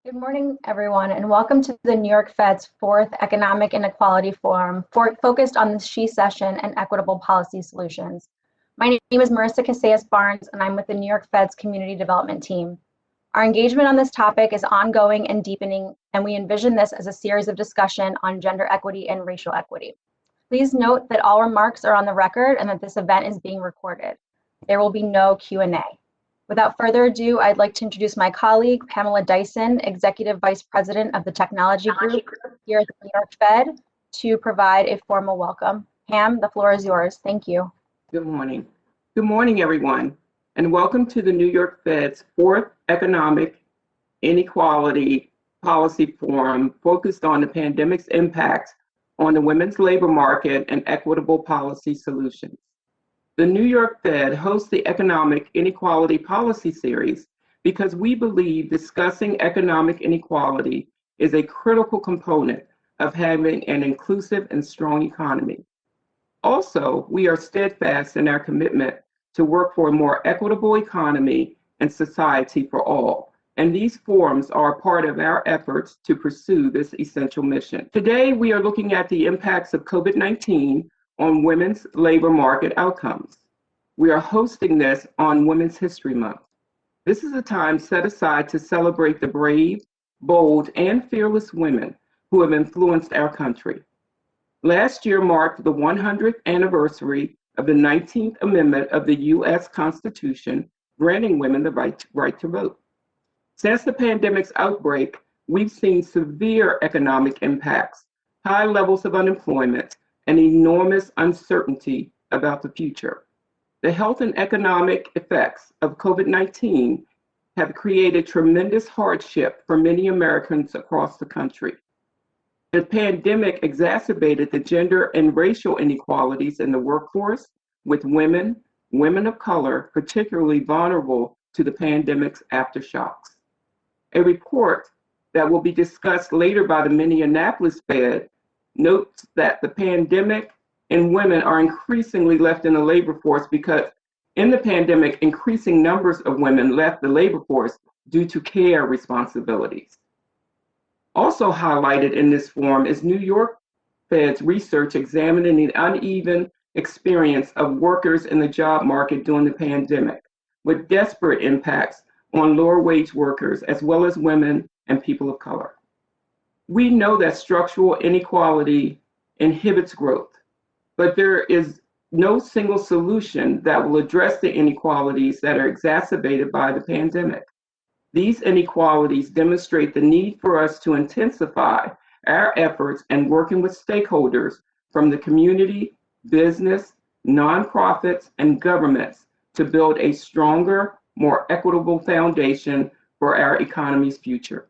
Good morning, everyone, and welcome to the New York Fed's fourth Economic Inequality Forum focused on the shecession and equitable policy solutions. My name is Marissa Casillas-Barnes, and I'm with the New York Fed's Community Development Team. Our engagement on this topic is ongoing and deepening, and we envision this as a series of discussion on gender equity and racial equity. Please note that all remarks are on the record and that this event is being recorded. There will be no Q&A. Without further ado, I'd like to introduce my colleague, Pamela Dyson, Executive Vice President of the Technology Group here at the New York Fed, to provide a formal welcome. Pam, the floor is yours. Thank you. Good morning. Good morning, everyone, and welcome to the New York Fed's fourth Economic Inequality Policy Forum focused on the pandemic's impact on the women's labor market and equitable policy solutions. The New York Fed hosts the Economic Inequality Policy Series because we believe discussing economic inequality is a critical component of having an inclusive and strong economy. Also, we are steadfast in our commitment to work for a more equitable economy and society for all, and these forums are a part of our efforts to pursue this essential mission. Today, we are looking at the impacts of COVID-19 on women's labor market outcomes. We are hosting this on Women's History Month. This is a time set aside to celebrate the brave, bold, and fearless women who have influenced our country. Last year marked the 100th anniversary of the 19th Amendment of the U.S. Constitution, granting women the right to vote. Since the pandemic's outbreak, we've seen severe economic impacts, high levels of unemployment, and enormous uncertainty about the future. The health and economic effects of COVID-19 have created tremendous hardship for many Americans across the country. The pandemic exacerbated the gender and racial inequalities in the workforce, with women of color particularly vulnerable to the pandemic's aftershocks. A report that will be discussed later by the Minneapolis Fed notes that the pandemic and women are increasingly left in the labor force because in the pandemic, increasing numbers of women left the labor force due to care responsibilities. Also highlighted in this forum is New York Fed's research examining the uneven experience of workers in the job market during the pandemic, with desperate impacts on lower wage workers as well as women and people of color. We know that structural inequality inhibits growth, but there is no single solution that will address the inequalities that are exacerbated by the pandemic. These inequalities demonstrate the need for us to intensify our efforts and working with stakeholders from the community, business, nonprofits, and governments to build a stronger, more equitable foundation for our economy's future.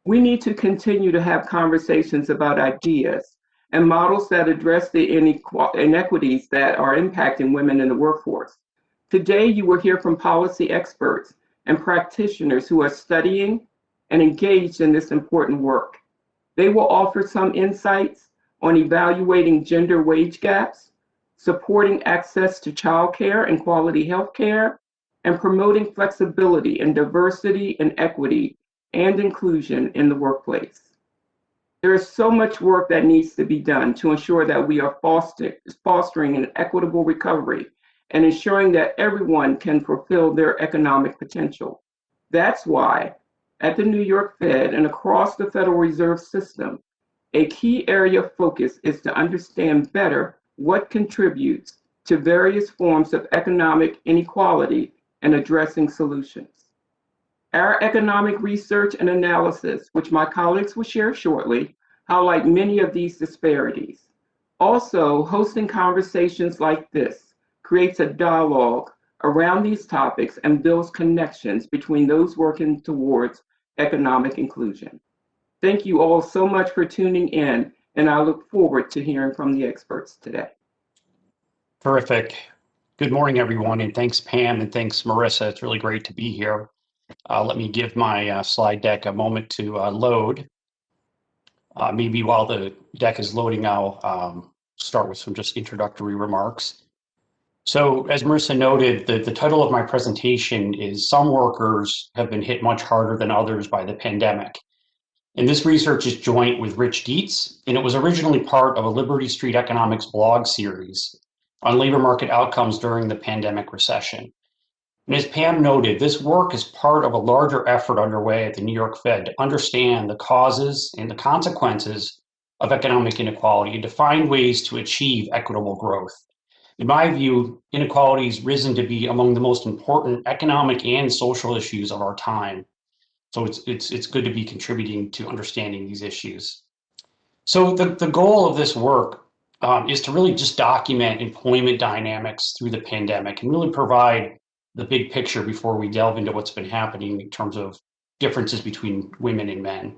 We need to continue to have conversations about ideas and models that address the inequities that are impacting women in the workforce. Today, you will hear from policy experts and practitioners who are studying and engaged in this important work. They will offer some insights on evaluating gender wage gaps, supporting access to childcare and quality health care, and promoting flexibility and diversity and equity and inclusion in the workplace. There is so much work that needs to be done to ensure that we are fostering an equitable recovery and ensuring that everyone can fulfill their economic potential. That's why, at the New York Fed and across the Federal Reserve System, a key area of focus is to understand better what contributes to various forms of economic inequality and addressing solutions. Our economic research and analysis, which my colleagues will share shortly, highlight many of these disparities. Also, hosting conversations like this creates a dialogue around these topics and builds connections between those working towards economic inclusion. Thank you all so much for tuning in, and I look forward to hearing from the experts today. Terrific. Good morning, everyone, and thanks, Pam, and thanks, Marissa. It's really great to be here. Let me give my slide deck a moment to load. Maybe while the deck is loading, I'll start with some just introductory remarks. So as Marissa noted, the title of my presentation is Some Workers Have Been Hit Much Harder Than Others by the Pandemic. And this research is joint with Rich Dietz, and it was originally part of a Liberty Street Economics blog series on labor market outcomes during the pandemic recession. And as Pam noted, this work is part of a larger effort underway at the New York Fed to understand the causes and the consequences of economic inequality and to find ways to achieve equitable growth. In my view, inequality has risen to be among the most important economic and social issues of our time. So it's good to be contributing to understanding these issues. So the goal of this work is to really just document employment dynamics through the pandemic and really provide the big picture before we delve into what's been happening in terms of differences between women and men.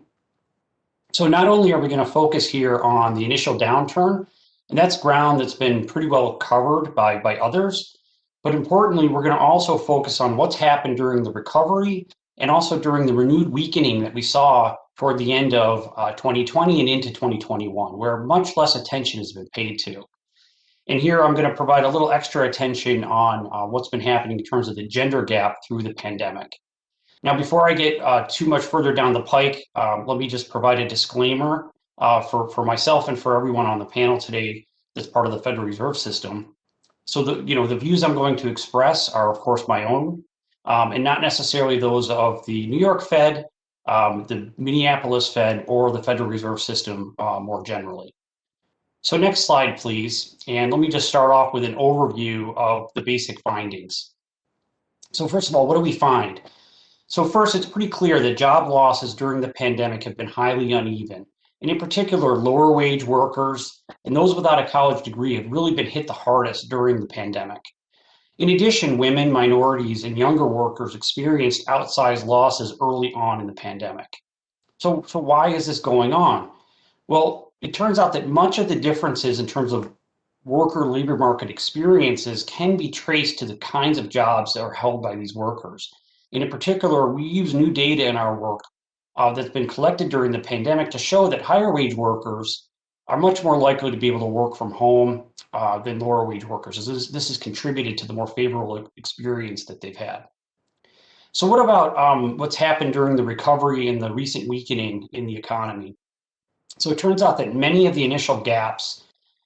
So not only are we going to focus here on the initial downturn, and that's ground that's been pretty well covered by others, but importantly, we're going to also focus on what's happened during the recovery and also during the renewed weakening that we saw toward the end of 2020 and into 2021, where much less attention has been paid to. And here I'm going to provide a little extra attention on what's been happening in terms of the gender gap through the pandemic. Now, before I get too much further down the pike, let me just provide a disclaimer for myself and for everyone on the panel today that's part of the Federal Reserve System. So the views I'm going to express are, of course, my own, and not necessarily those of the New York Fed, the Minneapolis Fed, or the Federal Reserve System more generally. So next slide, please. And let me just start off with an overview of the basic findings. So first of all, what do we find? So first, it's pretty clear that job losses during the pandemic have been highly uneven. And in particular, lower wage workers and those without a college degree have really been hit the hardest during the pandemic. In addition, women, minorities, and younger workers experienced outsized losses early on in the pandemic. So why is this going on? Well, it turns out that much of the differences in terms of worker labor market experiences can be traced to the kinds of jobs that are held by these workers. And in particular, we use new data in our work that's been collected during the pandemic to show that higher wage workers are much more likely to be able to work from home than lower wage workers. This has contributed to the more favorable experience that they've had. So what about what's happened during the recovery and the recent weakening in the economy? So it turns out that many of the initial gaps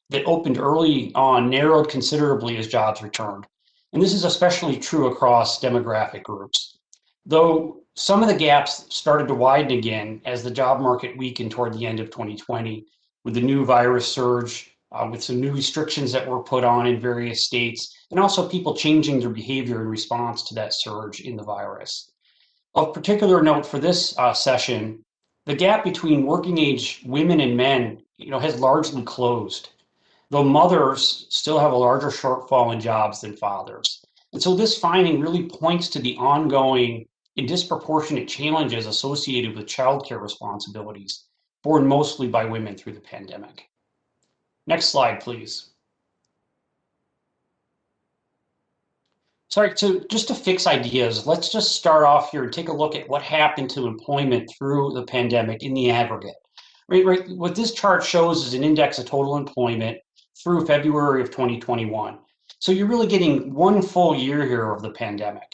that opened early on narrowed considerably as jobs returned. And this is especially true across demographic groups. Though some of the gaps started to widen again as the job market weakened toward the end of 2020 with the new virus surge, with some new restrictions that were put on in various states, and also people changing their behavior in response to that surge in the virus. Of particular note for this session, the gap between working age women and men, has largely closed, though mothers still have a larger shortfall in jobs than fathers. And so this finding really points to the ongoing and disproportionate challenges associated with childcare responsibilities, borne mostly by women through the pandemic. Next slide, please. Sorry, so just to fix ideas, let's just start off here and take a look at what happened to employment through the pandemic in the aggregate. Right. What this chart shows is an index of total employment through February of 2021. So you're really getting one full year here of the pandemic.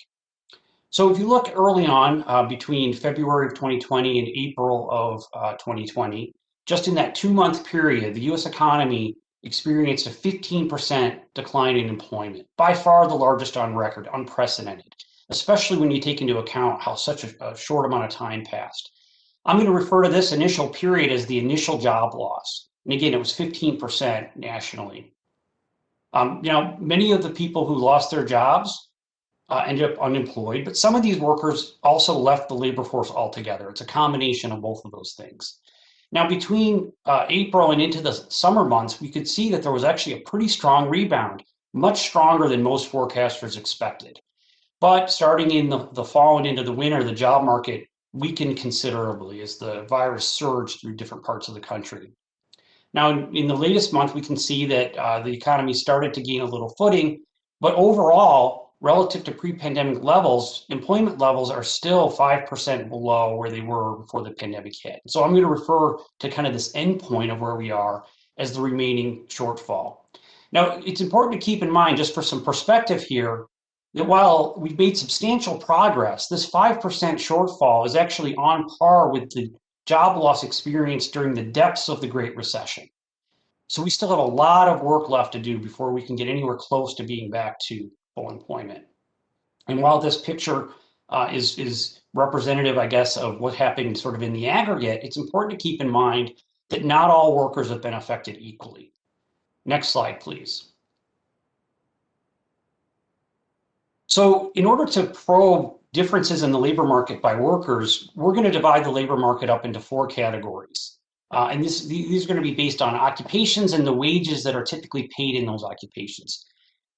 So if you look early on between February of 2020 and April of 2020, just in that 2-month period, the US economy experienced a 15% decline in employment, by far the largest on record, unprecedented, especially when you take into account how such a short amount of time passed. I'm going to refer to this initial period as the initial job loss. And again, it was 15% nationally. Many of the people who lost their jobs ended up unemployed, but some of these workers also left the labor force altogether. It's a combination of both of those things. Now, between April and into the summer months, we could see that there was actually a pretty strong rebound, much stronger than most forecasters expected. But starting in the fall and into the winter, the job market weakened considerably as the virus surged through different parts of the country. Now, in the latest month, we can see that the economy started to gain a little footing, but overall, relative to pre-pandemic levels, employment levels are still 5% below where they were before the pandemic hit. So I'm going to refer to kind of this end point of where we are as the remaining shortfall. Now, it's important to keep in mind, just for some perspective here, that while we've made substantial progress, this 5% shortfall is actually on par with the job loss experienced during the depths of the Great Recession. So we still have a lot of work left to do before we can get anywhere close to being back to full employment. And while this picture is representative, I guess, of what happened sort of in the aggregate, it's important to keep in mind that not all workers have been affected equally. Next slide, please. So in order to probe differences in the labor market by workers, we're going to divide the labor market up into 4 categories. And these are going to be based on occupations and the wages that are typically paid in those occupations.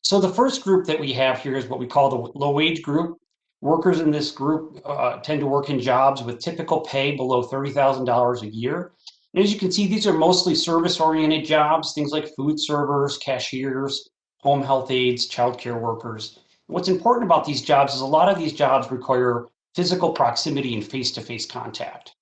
So the first group that we have here is what we call the low wage group. Workers in this group tend to work in jobs with typical pay below $30,000 a year. And as you can see, these are mostly service-oriented jobs, things like food servers, cashiers, home health aides, childcare workers. What's important about these jobs is a lot of these jobs require physical proximity and face-to-face contact.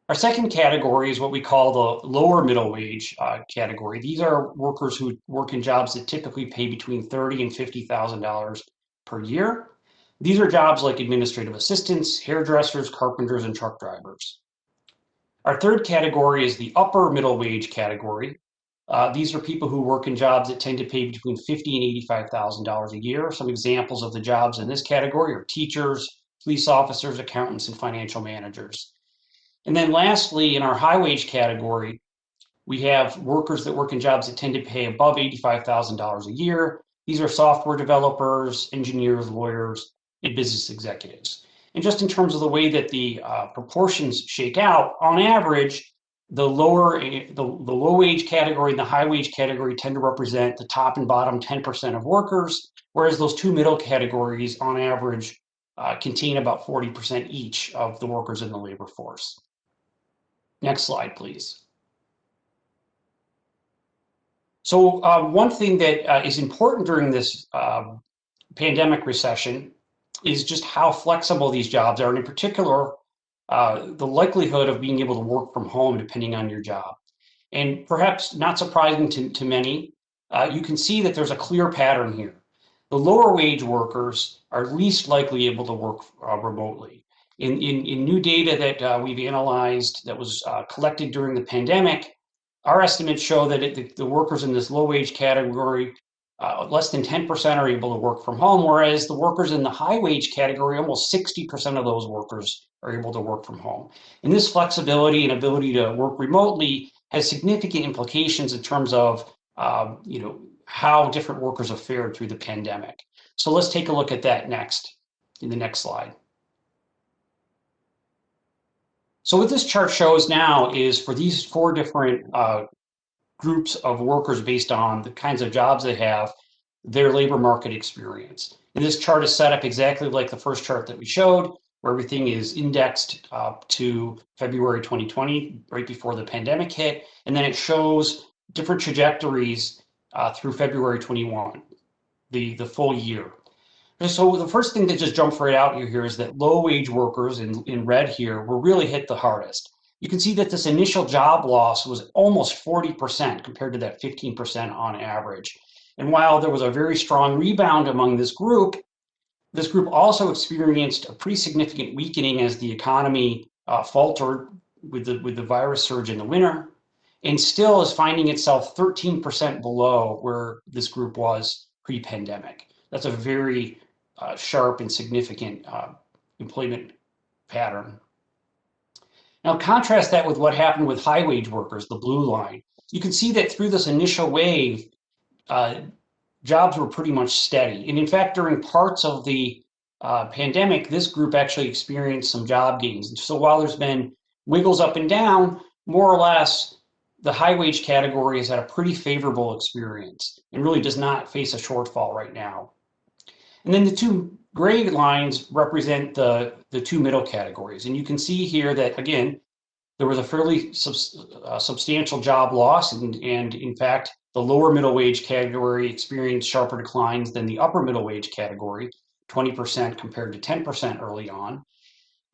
Our second category is what we call the lower middle wage category. These are workers who work in jobs that typically pay between $30,000 and $50,000 per year. These are jobs like administrative assistants, hairdressers, carpenters, and truck drivers. Our third category is the upper middle wage category. These are people who work in jobs that tend to pay between $50,000 and $85,000 a year. Some examples of the jobs in this category are teachers, police officers, accountants, and financial managers. And then lastly, in our high wage category, we have workers that work in jobs that tend to pay above $85,000 a year. These are software developers, engineers, lawyers, and business executives. And just in terms of the way that the proportions shake out, on average, the low wage category and the high wage category tend to represent the top and bottom 10% of workers, whereas those two middle categories, on average, contain about 40% each of the workers in the labor force. Next slide, please. So one thing that is important during this pandemic recession is just how flexible these jobs are, and in particular, the likelihood of being able to work from home depending on your job. And perhaps not surprising to many, you can see that there's a clear pattern here. The lower wage workers are least likely able to work remotely. In new data that we've analyzed that was collected during the pandemic, our estimates show that the workers in this low wage category, less than 10% are able to work from home, whereas the workers in the high wage category, almost 60% of those workers are able to work from home. And this flexibility and ability to work remotely has significant implications in terms of how different workers have fared through the pandemic. So let's take a look at that next, in the next slide. So what this chart shows now is for these 4 different groups of workers based on the kinds of jobs they have, their labor market experience. And this chart is set up exactly like the first chart that we showed, where everything is indexed to February 2020, right before the pandemic hit. And then it shows different trajectories through February 21, the full year. So the first thing that just jumps right out here is that low wage workers in red here were really hit the hardest. You can see that this initial job loss was almost 40% compared to that 15% on average. And while there was a very strong rebound among this group also experienced a pretty significant weakening as the economy faltered with the virus surge in the winter, and still is finding itself 13% below where this group was pre-pandemic. That's a very sharp and significant employment pattern. Now contrast that with what happened with high wage workers, the blue line. You can see that through this initial wave, jobs were pretty much steady. And in fact, during parts of the pandemic, this group actually experienced some job gains. And so while there's been wiggles up and down, more or less, the high wage category has had a pretty favorable experience and really does not face a shortfall right now. And then the 2 gray lines represent the 2 middle categories. And you can see here that, again, there was a fairly substantial job loss. And in fact, the lower middle wage category experienced sharper declines than the upper middle wage category, 20% compared to 10% early on.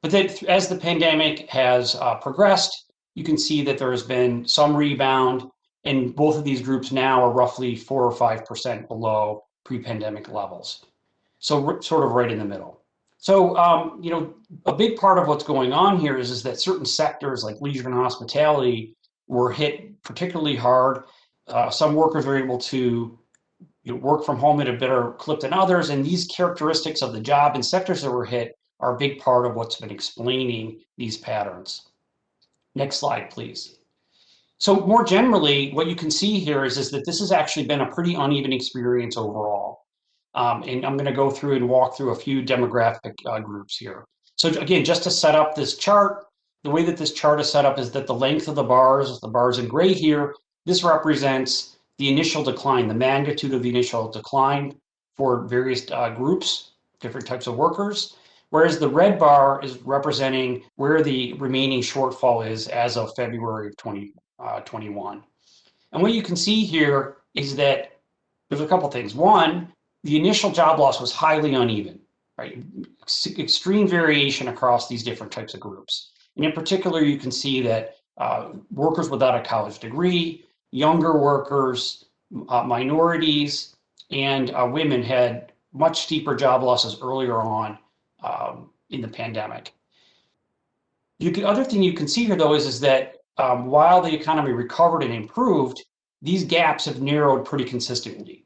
But then as the pandemic has progressed, you can see that there has been some rebound And both of these groups now are roughly 4 or 5% below pre-pandemic levels. So sort of right in the middle. So, a big part of what's going on here is that certain sectors like leisure and hospitality were hit particularly hard. Some workers were able to work from home at a better clip than others. And these characteristics of the job and sectors that were hit are a big part of what's been explaining these patterns. Next slide, please. So more generally, what you can see here is that this has actually been a pretty uneven experience overall. And I'm going to go through and walk through a few demographic groups here. So again, just to set up this chart, the way that this chart is set up is that the length of the bars in gray here, this represents the initial decline, the magnitude of the initial decline for various groups, different types of workers, whereas the red bar is representing where the remaining shortfall is as of February of 2021. And what you can see here is that there's a couple things. One, the initial job loss was highly uneven, right? Extreme variation across these different types of groups. And in particular, you can see that workers without a college degree, younger workers, minorities, and women had much steeper job losses earlier on in the pandemic. Other thing you can see here, though, is that while the economy recovered and improved, these gaps have narrowed pretty consistently.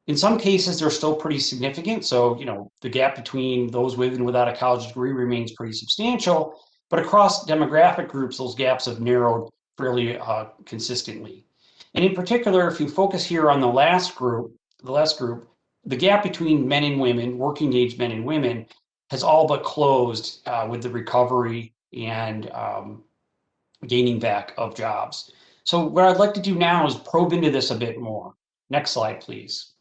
In some cases, they're still pretty significant. So, the gap between those with and without a college degree remains pretty substantial. But across demographic groups, those gaps have narrowed fairly consistently. And in particular, if you focus here on the last group, the gap between men and women, working age men and women, has all but closed with the recovery and gaining back of jobs. So what I'd like to do now is probe into this a bit more. Next slide, please.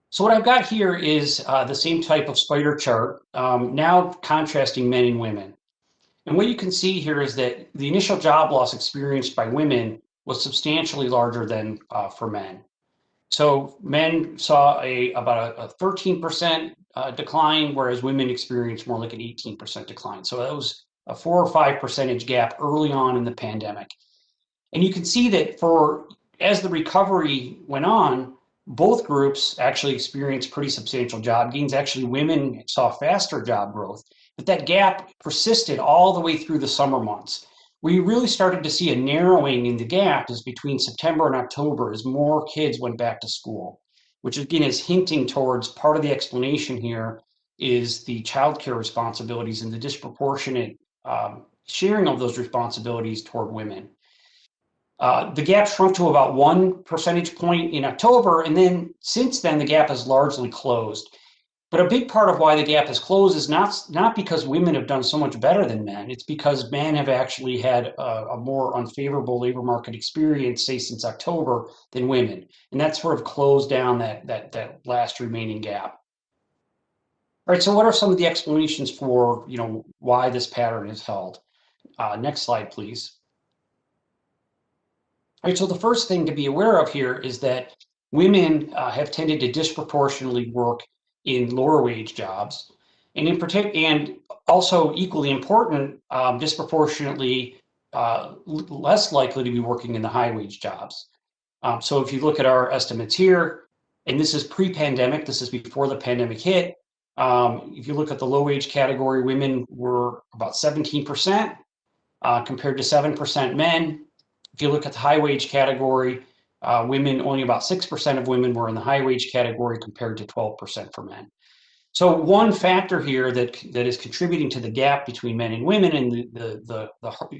So what I've got here is the same type of spider chart, now contrasting men and women. And what you can see here is that the initial job loss experienced by women was substantially larger than for men. So men saw about a 13% decline, whereas women experienced more like an 18% decline. So that was a 4 or 5 percentage gap early on in the pandemic. And you can see that as the recovery went on, both groups actually experienced pretty substantial job gains. Actually, women saw faster job growth, but that gap persisted all the way through the summer months. We really started to see a narrowing in the gap is between September and October as more kids went back to school, which again is hinting towards part of the explanation here is the childcare responsibilities and the disproportionate sharing of those responsibilities toward women. The gap shrunk to about 1 percentage point in October, and then since then the gap has largely closed. But a big part of why the gap has closed is not because women have done so much better than men. It's because men have actually had a more unfavorable labor market experience, say since October, than women, and that sort of closed down that last remaining gap. All right. So what are some of the explanations for why this pattern is held? Next slide, please. All right, so the first thing to be aware of here is that women have tended to disproportionately work in lower wage jobs, and in particular, and also equally important, disproportionately less likely to be working in the high wage jobs. So if you look at our estimates here, and this is pre-pandemic, this is before the pandemic hit. If you look at the low wage category, women were about 17% compared to 7% men. If you look at the high wage category, women, only about 6% of women were in the high wage category compared to 12% for men. So one factor here that is contributing to the gap between men and women, and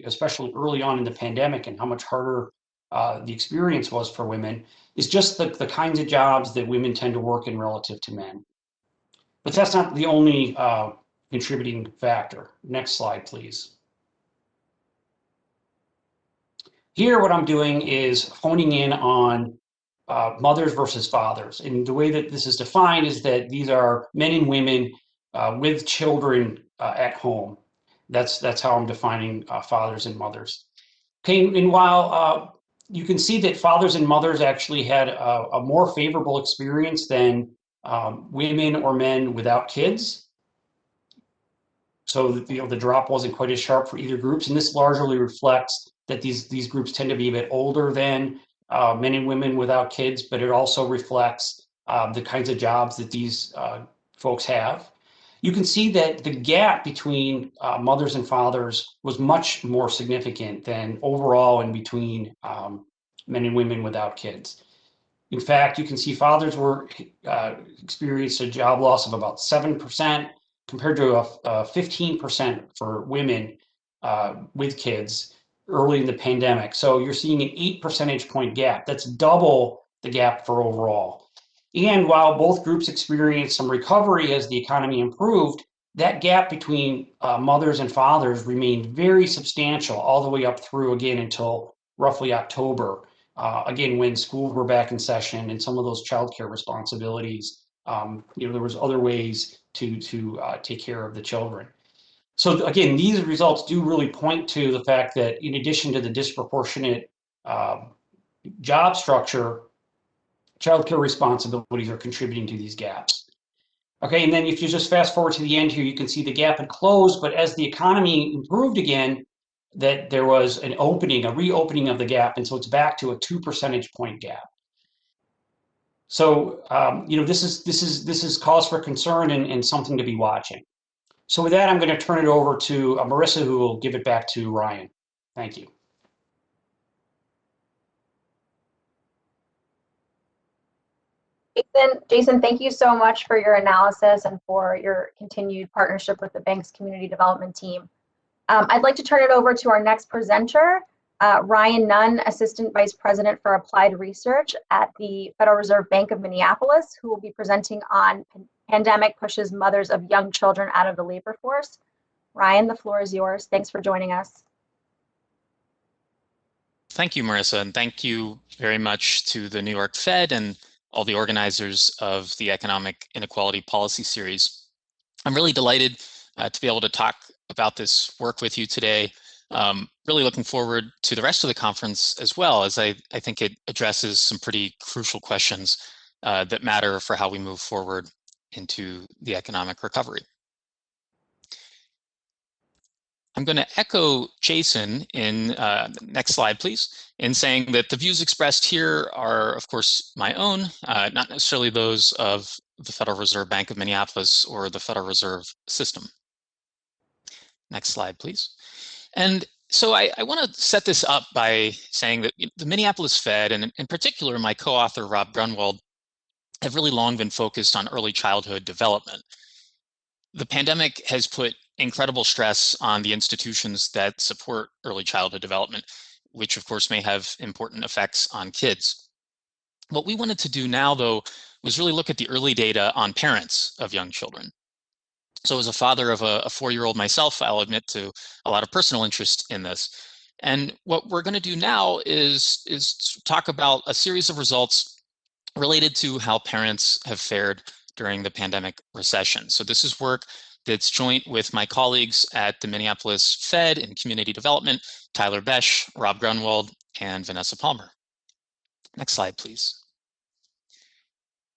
especially early on in the pandemic, and how much harder the experience was for women, is just the kinds of jobs that women tend to work in relative to men. But that's not the only contributing factor. Next slide, please. Here, what I'm doing is honing in on mothers versus fathers. And the way that this is defined is that these are men and women with children at home. That's how I'm defining fathers and mothers. Okay, and while you can see that fathers and mothers actually had a more favorable experience than women or men without kids, So the drop wasn't quite as sharp for either groups, and this largely reflects that these groups tend to be a bit older than men and women without kids, but it also reflects the kinds of jobs that these folks have. You can see that the gap between mothers and fathers was much more significant than overall in between men and women without kids. In fact, you can see fathers were experienced a job loss of about 7% compared to a 15% for women with kids early in the pandemic. So you're seeing an 8 percentage point gap. That's double the gap for overall. And while both groups experienced some recovery as the economy improved, that gap between mothers and fathers remained very substantial all the way up through again until roughly October. Again, when schools were back in session and some of those childcare responsibilities, there was other ways to take care of the children. So again, these results do really point to the fact that in addition to the disproportionate job structure, childcare responsibilities are contributing to these gaps. Okay, and then if you just fast forward to the end here, you can see the gap had closed, but as the economy improved again, that there was an opening, a reopening of the gap, and so it's back to a 2 percentage point gap. So this is cause for concern and something to be watching. So with that, I'm going to turn it over to Marissa, who will give it back to Ryan. Thank you. Jaison, thank you so much for your analysis and for your continued partnership with the bank's community development team. I'd like to turn it over to our next presenter, Ryan Nunn, Assistant Vice President for Applied Research at the Federal Reserve Bank of Minneapolis, who will be presenting on Pandemic Pushes Mothers of Young Children Out of the Labor Force. Ryan, the floor is yours. Thanks for joining us. Thank you, Marissa, and thank you very much to the New York Fed and all the organizers of the Economic Inequality Policy Series. I'm really delighted to be able to talk about this work with you today. Really looking forward to the rest of the conference as well, as I think it addresses some pretty crucial questions that matter for how we move forward into the economic recovery. I'm going to echo Jaison in, next slide, please, in saying that the views expressed here are, of course, my own, not necessarily those of the Federal Reserve Bank of Minneapolis or the Federal Reserve System. Next slide, please. And so I want to set this up by saying that the Minneapolis Fed, and in particular my co-author Rob Grunwald, have really long been focused on early childhood development. The pandemic has put incredible stress on the institutions that support early childhood development, which of course may have important effects on kids. What we wanted to do now, though, was really look at the early data on parents of young children. So as a father of a 4-year-old myself, I'll admit to a lot of personal interest in this. And what we're going to do now is talk about a series of results related to how parents have fared during the pandemic recession. So this is work that's joint with my colleagues at the Minneapolis Fed in Community Development, Tyler Besch, Rob Grunwald, and Vanessa Palmer. Next slide, please.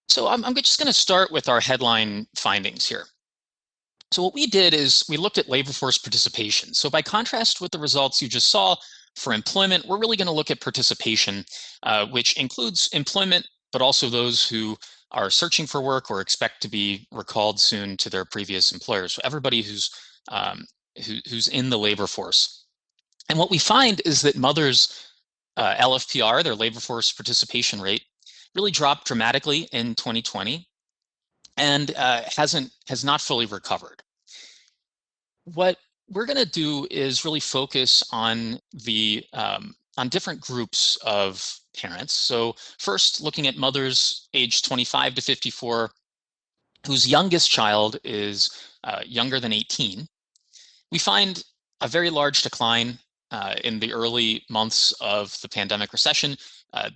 So I'm just going to start with our headline findings here. So what we did is we looked at labor force participation. So by contrast with the results you just saw for employment, we're really going to look at participation, which includes employment, but also those who are searching for work or expect to be recalled soon to their previous employers. So everybody who's in the labor force. And what we find is that mothers' LFPR, their labor force participation rate, really dropped dramatically in 2020 and has not fully recovered. What we're going to do is really focus on the on different groups of parents. So first, looking at mothers aged 25 to 54, whose youngest child is younger than 18. We find a very large decline in the early months of the pandemic recession.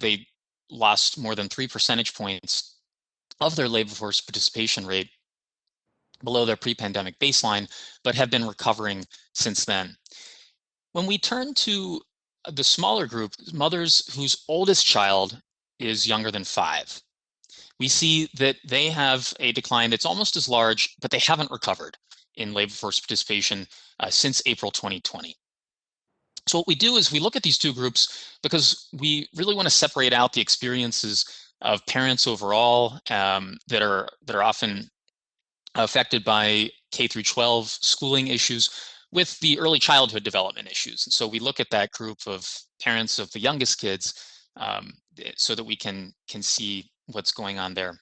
They lost more than 3 percentage points of their labor force participation rate below their pre-pandemic baseline, but have been recovering since then. When we turn to the smaller group, mothers whose oldest child is younger than 5, we see that they have a decline that's almost as large, but they haven't recovered. in labor force participation since April 2020. So what we do is we look at these two groups because we really want to separate out the experiences of parents overall that are often affected by K through 12 schooling issues with the early childhood development issues. And so we look at that group of parents of the youngest kids so that we can see what's going on there.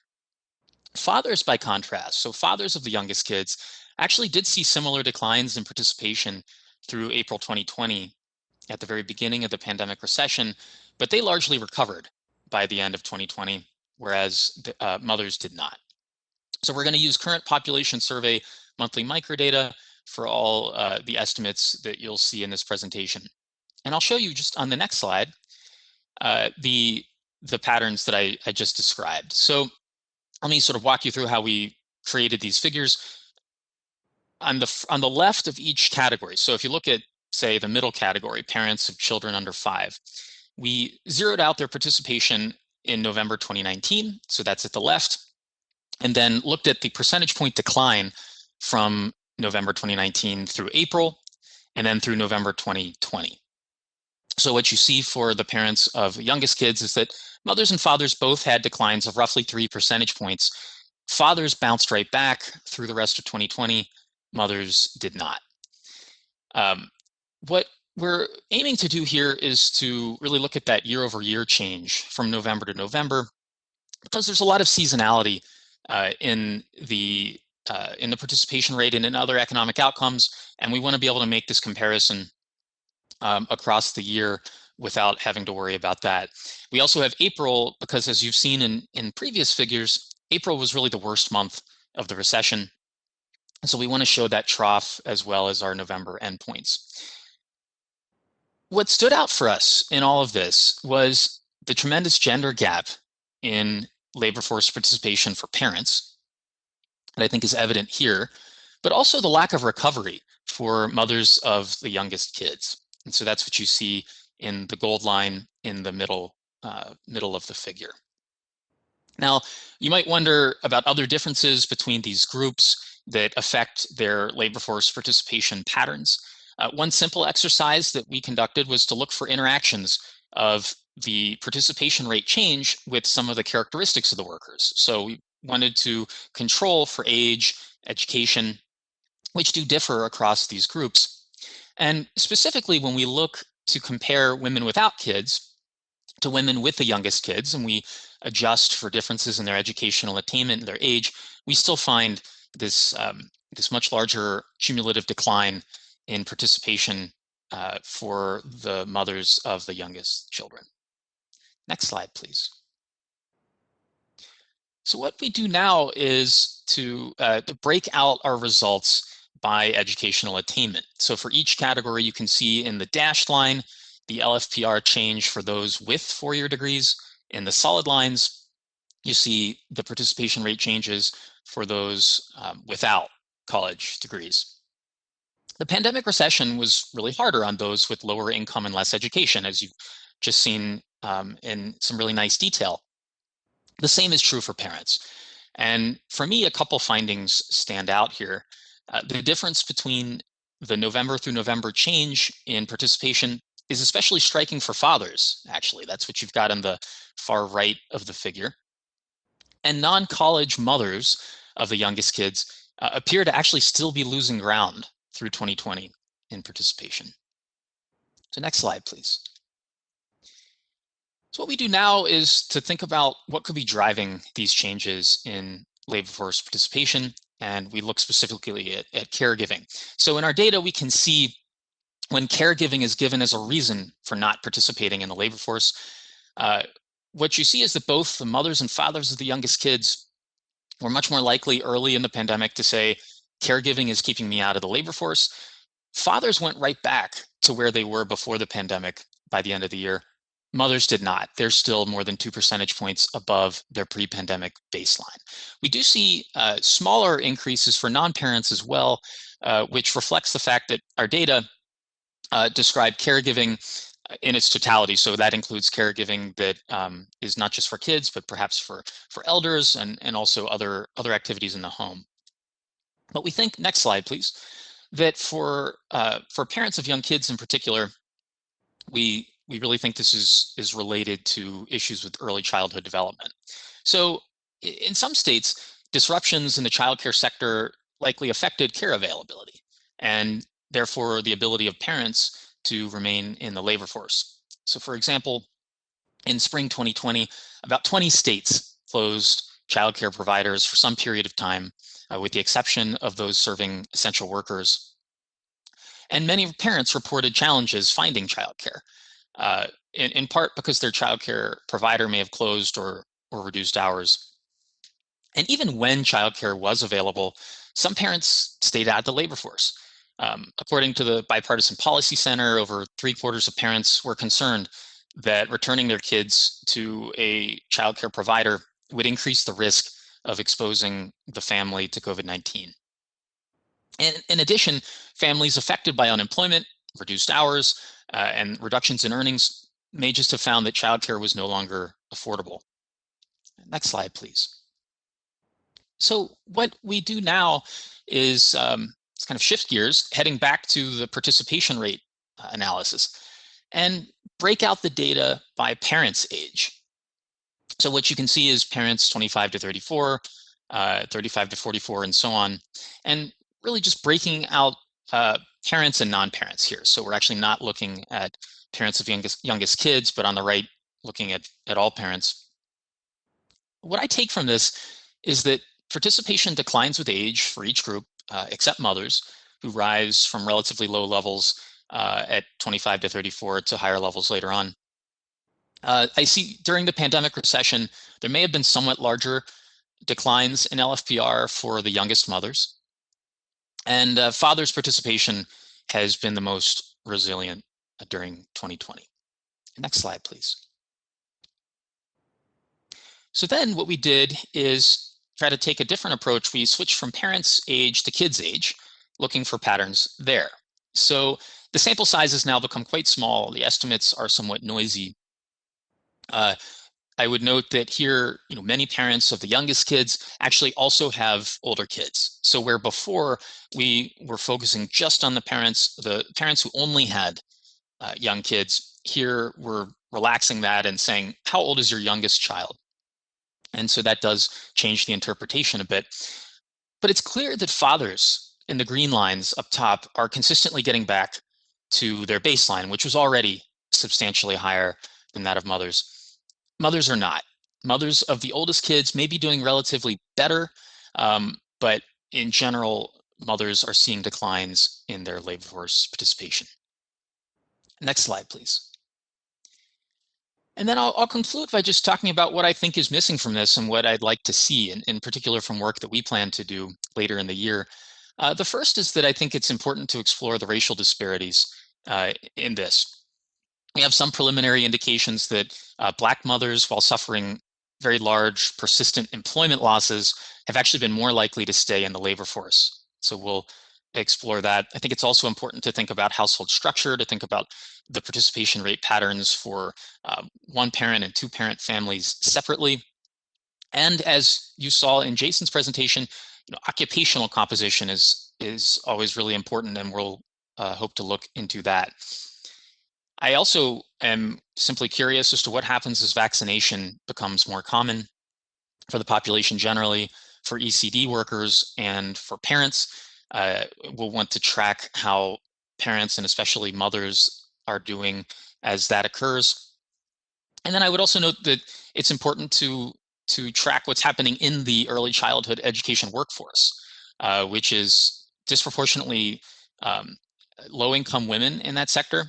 Fathers, by contrast, so fathers of the youngest kids actually did see similar declines in participation through April 2020 at the very beginning of the pandemic recession, but they largely recovered by the end of 2020, whereas the, mothers did not. So we're going to use current population survey monthly microdata for all the estimates that you'll see in this presentation. And I'll show you just on the next slide the patterns that I just described. So let me sort of walk you through how we created these figures. On the left of each category, so if you look at, say, the middle category, parents of children under 5, we zeroed out their participation in November 2019, so that's at the left, and then looked at the percentage point decline from November 2019 through April, and then through November 2020. So what you see for the parents of youngest kids is that mothers and fathers both had declines of roughly 3 percentage points. Fathers bounced right back through the rest of 2020. Mothers did not. What we're aiming to do here is to really look at that year-over-year change from November to November, because there's a lot of seasonality in the participation rate and in other economic outcomes, and we want to be able to make this comparison across the year without having to worry about that. We also have April, because as you've seen in previous figures, April was really the worst month of the recession. So we want to show that trough as well as our November endpoints. What stood out for us in all of this was the tremendous gender gap in labor force participation for parents, that I think is evident here, but also the lack of recovery for mothers of the youngest kids. And so that's what you see in the gold line in the middle of the figure. Now, you might wonder about other differences between these groups that affect their labor force participation patterns. One simple exercise that we conducted was to look for interactions of the participation rate change with some of the characteristics of the workers. So we wanted to control for age, education, which do differ across these groups. And specifically, when we look to compare women without kids to women with the youngest kids, and we adjust for differences in their educational attainment and their age, we still find this, this much larger cumulative decline in participation for the mothers of the youngest children. Next slide, please. So what we do now is to break out our results by educational attainment. So for each category, you can see in the dashed line, the LFPR change for those with 4-year degrees. In the solid lines, you see the participation rate changes for those without college degrees. The pandemic recession was really harder on those with lower income and less education, as you've just seen in some really nice detail. The same is true for parents. And for me, a couple findings stand out here. The difference between the November through November change in participation is especially striking for fathers, actually. That's what you've got on the far right of the figure. And non-college mothers of the youngest kids appear to actually still be losing ground through 2020 in participation. So next slide, please. So what we do now is to think about what could be driving these changes in labor force participation, and we look specifically at caregiving. So in our data, we can see when caregiving is given as a reason for not participating in the labor force, what you see is that both the mothers and fathers of the youngest kids were much more likely early in the pandemic to say, caregiving is keeping me out of the labor force. Fathers went right back to where they were before the pandemic by the end of the year. Mothers did not. They're still more than 2 percentage points above their pre-pandemic baseline. We do see smaller increases for non-parents as well, which reflects the fact that our data describe caregiving in its totality. So that includes caregiving that is not just for kids, but perhaps for elders and also other activities in the home. But we think, next slide, please, that for parents of young kids in particular, we really think this is related to issues with early childhood development. So in some states, disruptions in the childcare sector likely affected care availability and therefore the ability of parents to remain in the labor force. So for example, in spring 2020, about 20 states closed childcare providers for some period of time, with the exception of those serving essential workers. And many parents reported challenges finding childcare, in part because their childcare provider may have closed or reduced hours. And even when childcare was available, some parents stayed out of the labor force. According to the Bipartisan Policy Center, over 3/4 of parents were concerned that returning their kids to a childcare provider would increase the risk of exposing the family to COVID-19. And in addition, families affected by unemployment, reduced hours, and reductions in earnings may just have found that childcare was no longer affordable. Next slide, please. So what we do now is kind of shift gears, heading back to the participation rate analysis, and break out the data by parents' age. So what you can see is parents 25 to 34, 35 to 44, and so on, and really just breaking out parents and non-parents here. So we're actually not looking at parents of youngest kids, but on the right, looking at all parents. What I take from this is that participation declines with age for each group, except mothers, who rise from relatively low levels at 25 to 34 to higher levels later on. I see during the pandemic recession, there may have been somewhat larger declines in LFPR for the youngest mothers. And fathers' participation has been the most resilient during 2020. Next slide, please. So then what we did is try to take a different approach. We switched from parents' age to kids' age, looking for patterns there. So the sample size has now become quite small. The estimates are somewhat noisy. I would note that here, many parents of the youngest kids actually also have older kids. So where before we were focusing just on the parents who only had young kids, here we're relaxing that and saying, how old is your youngest child? And so that does change the interpretation a bit. But it's clear that fathers in the green lines up top are consistently getting back to their baseline, which was already substantially higher than that of mothers. Mothers are not. Mothers of the oldest kids may be doing relatively better, but in general, mothers are seeing declines in their labor force participation. Next slide, please. And then I'll conclude by just talking about what I think is missing from this and what I'd like to see, in particular from work that we plan to do later in the year. The first is that I think it's important to explore the racial disparities in this. We have some preliminary indications that Black mothers, while suffering very large, persistent employment losses, have actually been more likely to stay in the labor force. So we'll explore that. I think it's also important to think about household structure, to think about the participation rate patterns for one-parent and two-parent families separately. And as you saw in Jaison's presentation, occupational composition is always really important, and we'll hope to look into that. I also am simply curious as to what happens as vaccination becomes more common for the population generally, for ECD workers, and for parents. We'll want to track how parents and especially mothers are doing as that occurs. And then I would also note that it's important to track what's happening in the early childhood education workforce, which is disproportionately low-income women in that sector,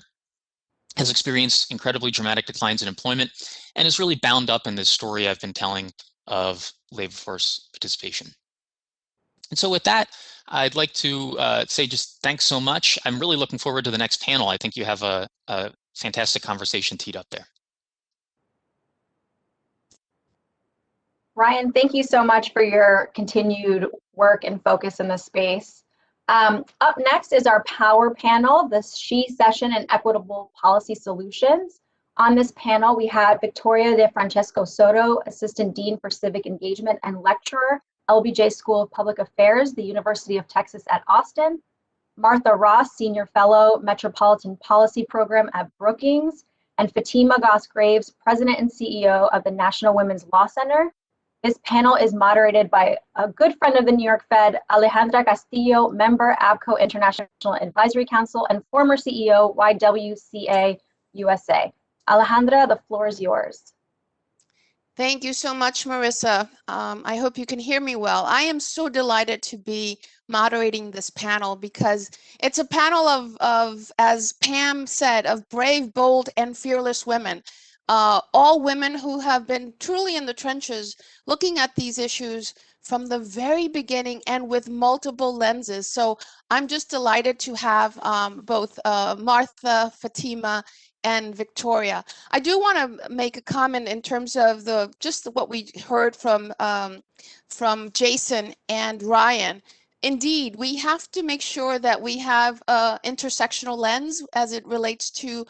has experienced incredibly dramatic declines in employment, and is really bound up in this story I've been telling of labor force participation. And so with that, I'd like to say just thanks so much. I'm really looking forward to the next panel. I think you have a fantastic conversation teed up there. Ryan, thank you so much for your continued work and focus in this space. Up next is our power panel, the shecession and equitable policy solutions. On this panel, we have Victoria de Francesco Soto, Assistant Dean for Civic Engagement and lecturer LBJ School of Public Affairs, the University of Texas at Austin. Martha Ross, Senior Fellow, Metropolitan Policy Program at Brookings, and Fatima Goss-Graves, President and CEO of the National Women's Law Center. This panel is moderated by a good friend of the New York Fed, Alejandra Castillo, member, ABCO International Advisory Council, and former CEO, YWCA USA. Alejandra, the floor is yours. Thank you so much, Marissa. I hope you can hear me well. I am so delighted to be moderating this panel because it's a panel of, as Pam said, of brave, bold, and fearless women. All women who have been truly in the trenches looking at these issues from the very beginning and with multiple lenses. So I'm just delighted to have both Martha, Fatima, and Victoria. I do want to make a comment in terms of just what we heard from Jaison and Ryan. Indeed, we have to make sure that we have an intersectional lens as it relates to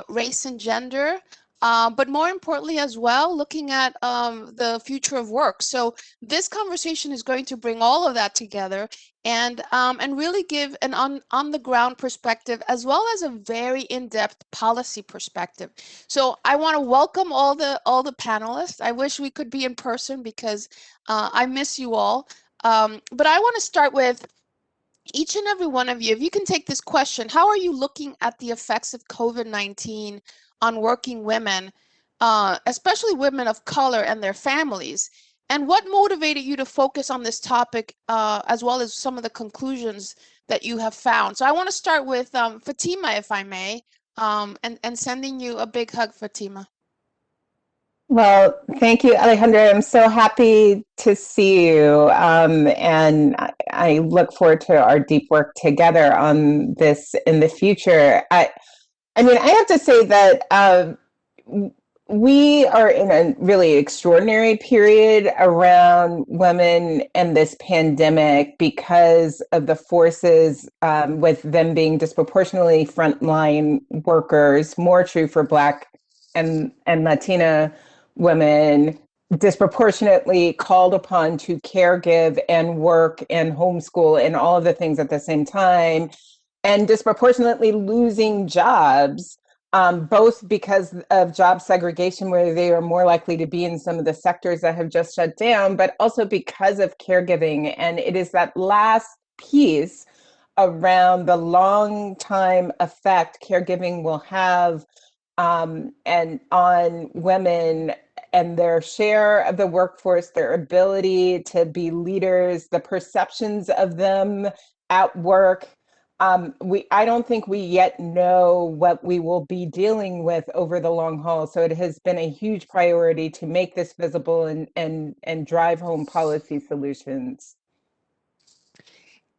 race and gender, but more importantly as well, looking at the future of work. So this conversation is going to bring all of that together and really give an on-the-ground perspective as well as a very in-depth policy perspective. So I want to welcome all the panelists. I wish we could be in person because I miss you all. But I want to start with each and every one of you. If you can take this question, how are you looking at the effects of COVID-19 on working women, especially women of color and their families? And what motivated you to focus on this topic, as well as some of the conclusions that you have found? So I want to start with Fatima, if I may, and sending you a big hug, Fatima. Well, thank you, Alejandra. I'm so happy to see you, and I look forward to our deep work together on this in the future. I mean, I have to say that we are in a really extraordinary period around women and this pandemic because of the forces, with them being disproportionately frontline workers, more true for Black and Latina women, disproportionately called upon to caregive and work and homeschool and all of the things at the same time, and disproportionately losing jobs, both because of job segregation, where they are more likely to be in some of the sectors that have just shut down, but also because of caregiving. And it is that last piece around the long time effect caregiving will have and on women and their share of the workforce, their ability to be leaders, the perceptions of them at work. I don't think we yet know what we will be dealing with over the long haul. So it has been a huge priority to make this visible and drive home policy solutions.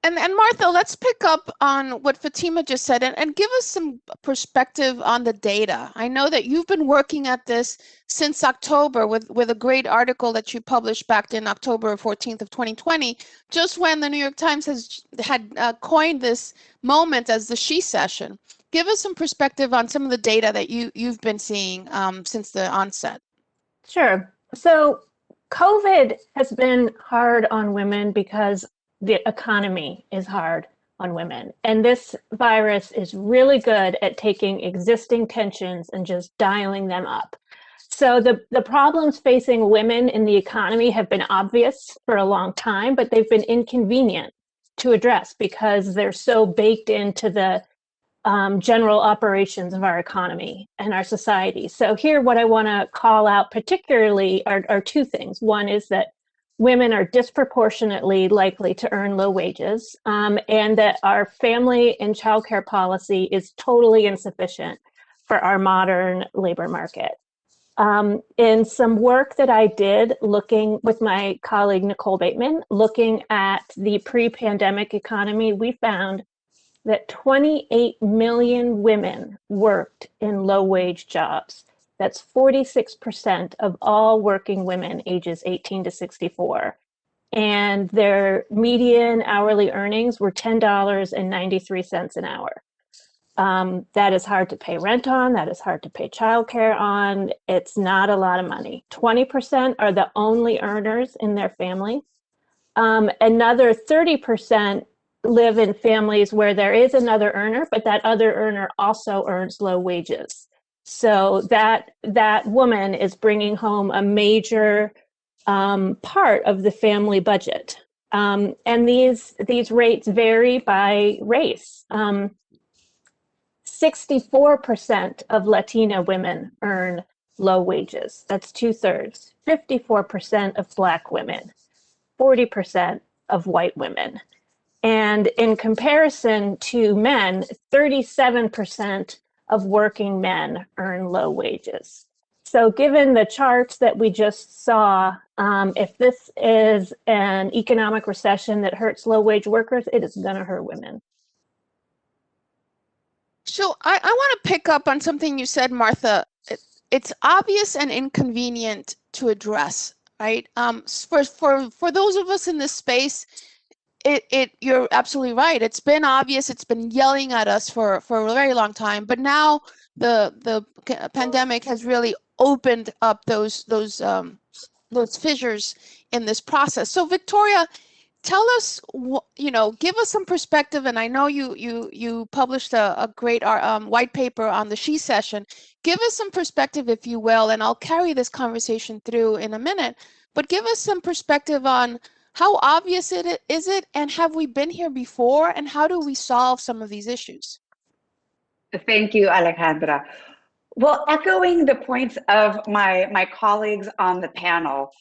And Martha, let's pick up on what Fatima just said and give us some perspective on the data. I know that you've been working at this since October with a great article that you published back in October 14th of 2020, just when the New York Times had coined this moment as the shecession. Give us some perspective on some of the data that you've been seeing since the onset. Sure. So COVID has been hard on women because the economy is hard on women. And this virus is really good at taking existing tensions and just dialing them up. So the problems facing women in the economy have been obvious for a long time, but they've been inconvenient to address because they're so baked into the general operations of our economy and our society. So here, what I want to call out particularly are two things. One is that women are disproportionately likely to earn low wages, and that our family and childcare policy is totally insufficient for our modern labor market. In some work that I did looking with my colleague Nicole Bateman, looking at the pre-pandemic economy, we found that 28 million women worked in low-wage jobs. That's 46% of all working women ages 18 to 64. And their median hourly earnings were $10.93 an hour. That is hard to pay rent on, that is hard to pay childcare on. It's not a lot of money. 20% are the only earners in their family. Another 30% live in families where there is another earner, but that other earner also earns low wages. So that woman is bringing home a major part of the family budget. And these rates vary by race. 64% of Latina women earn low wages. That's 2/3. 54% of Black women, 40% of white women. And in comparison to men, 37% of working men earn low wages. So given the charts that we just saw, if this is an economic recession that hurts low-wage workers, it is going to hurt women. So I want to pick up on something you said, Martha. It's obvious and inconvenient to address, right? For those of us in this space, you're absolutely right. It's been obvious. It's been yelling at us for a very long time. But now the pandemic has really opened up those fissures in this process. So Victoria, tell us, give us some perspective. And I know you published a great white paper on the shecession. Give us some perspective, if you will, and I'll carry this conversation through in a minute. But give us some perspective on how obvious is it, and have we been here before, and how do we solve some of these issues? Thank you, Alejandra. Well, echoing the points of my colleagues on the panel,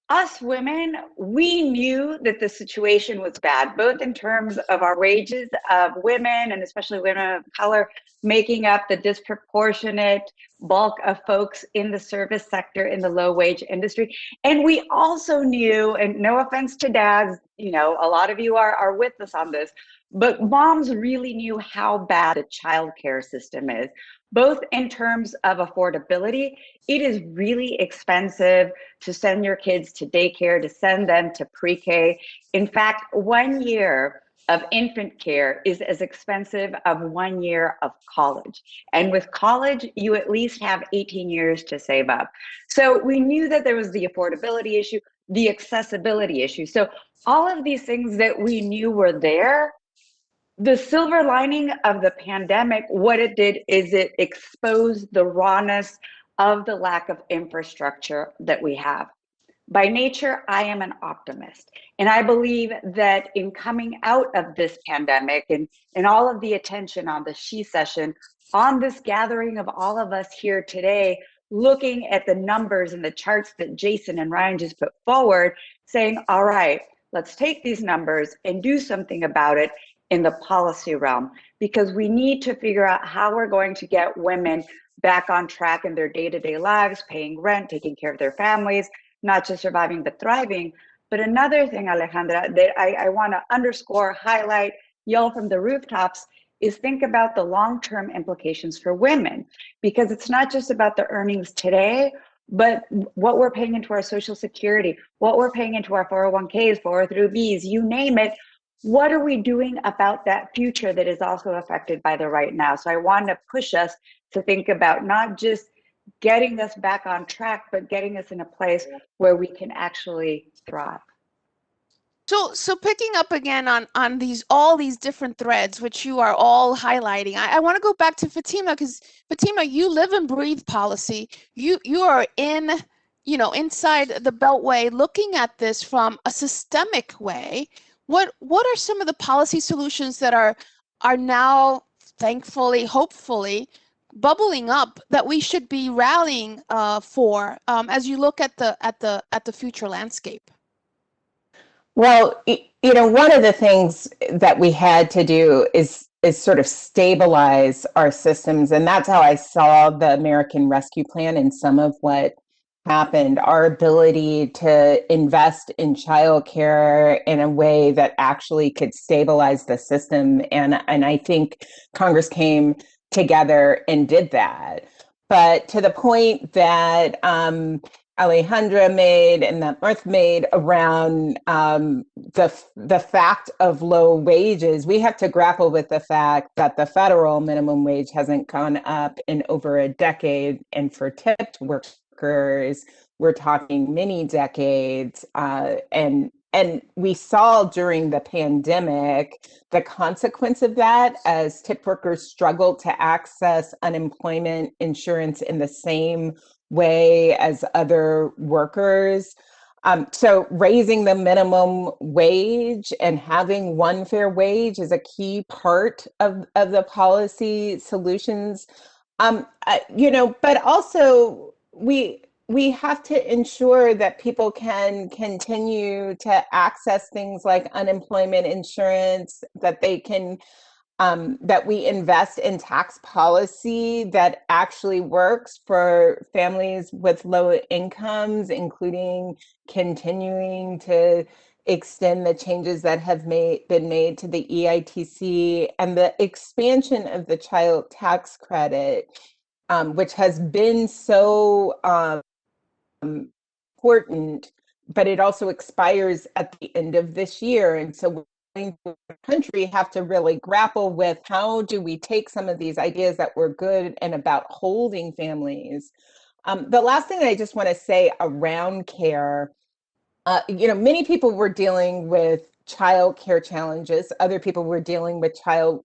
us women, we knew that the situation was bad, both in terms of our wages of women, and especially women of color, making up the disproportionate bulk of folks in the service sector, in the low wage industry. And we also knew, and no offense to dads, a lot of you are with us on this, but moms really knew how bad the childcare system is, both in terms of affordability. It is really expensive to send your kids to daycare, to send them to pre-K. In fact, 1 year of infant care is as expensive as 1 year of college. And with college, you at least have 18 years to save up. So we knew that there was the affordability issue, the accessibility issue. So all of these things that we knew were there. The silver lining of the pandemic, what it did is it exposed the rawness of the lack of infrastructure that we have. By nature, I am an optimist. And I believe that in coming out of this pandemic and all of the attention on the shecession, on this gathering of all of us here today, looking at the numbers and the charts that Jaison and Ryan just put forward, saying, all right, let's take these numbers and do something about it in the policy realm, because we need to figure out how we're going to get women back on track in their day-to-day lives, paying rent, taking care of their families, not just surviving, but thriving. But another thing, Alejandra, that I want to underscore, highlight, yell from the rooftops, is think about the long-term implications for women, because it's not just about the earnings today, but what we're paying into our Social Security, what we're paying into our 401ks, 403bs, you name it. What are we doing about that future that is also affected by the right now? So I want to push us to think about not just getting us back on track, but getting us in a place where we can actually thrive. So picking up again on all these different threads, which you are all highlighting, I want to go back to Fatima, because Fatima, you live and breathe policy. You are inside the Beltway, looking at this from a systemic way. What are some of the policy solutions that are now, thankfully, hopefully, bubbling up that we should be rallying for as you look at the future landscape? Well, one of the things that we had to do is sort of stabilize our systems, and that's how I saw the American Rescue Plan and some of what happened. Our ability to invest in childcare in a way that actually could stabilize the system, and I think Congress came together and did that. But to the point that Alejandra made and that Martha made around the fact of low wages, we have to grapple with the fact that the federal minimum wage hasn't gone up in over a decade, and for tipped workers, we're talking many decades, and and we saw during the pandemic the consequence of that as tip workers struggled to access unemployment insurance in the same way as other workers. So raising the minimum wage and having one fair wage is a key part of the policy solutions. But also we have to ensure that people can continue to access things like unemployment insurance, that they can that we invest in tax policy that actually works for families with low incomes, including continuing to extend the changes that have been made to the EITC and the expansion of the child tax credit, which has been so important, but it also expires at the end of this year. And so the country have to really grapple with how do we take some of these ideas that were good and about holding families. The last thing I just want to say around care, many people were dealing with child care challenges. Other people were dealing with child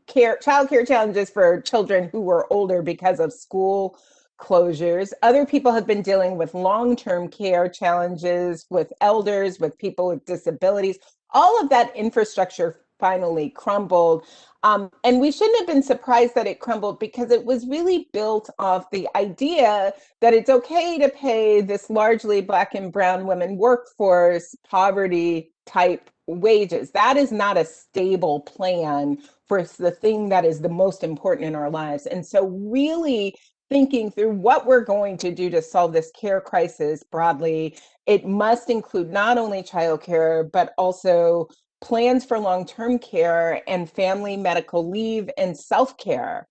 care challenges for children who were older because of school closures. Other people have been dealing with long-term care challenges with elders, with people with disabilities. All of that infrastructure finally crumbled. And we shouldn't have been surprised that it crumbled because it was really built off the idea that it's okay to pay this largely Black and brown women workforce poverty type wages. That is not a stable plan for the thing that is the most important in our lives. And so really thinking through what we're going to do to solve this care crisis broadly, it must include not only childcare, but also plans for long-term care and family medical leave and self-care.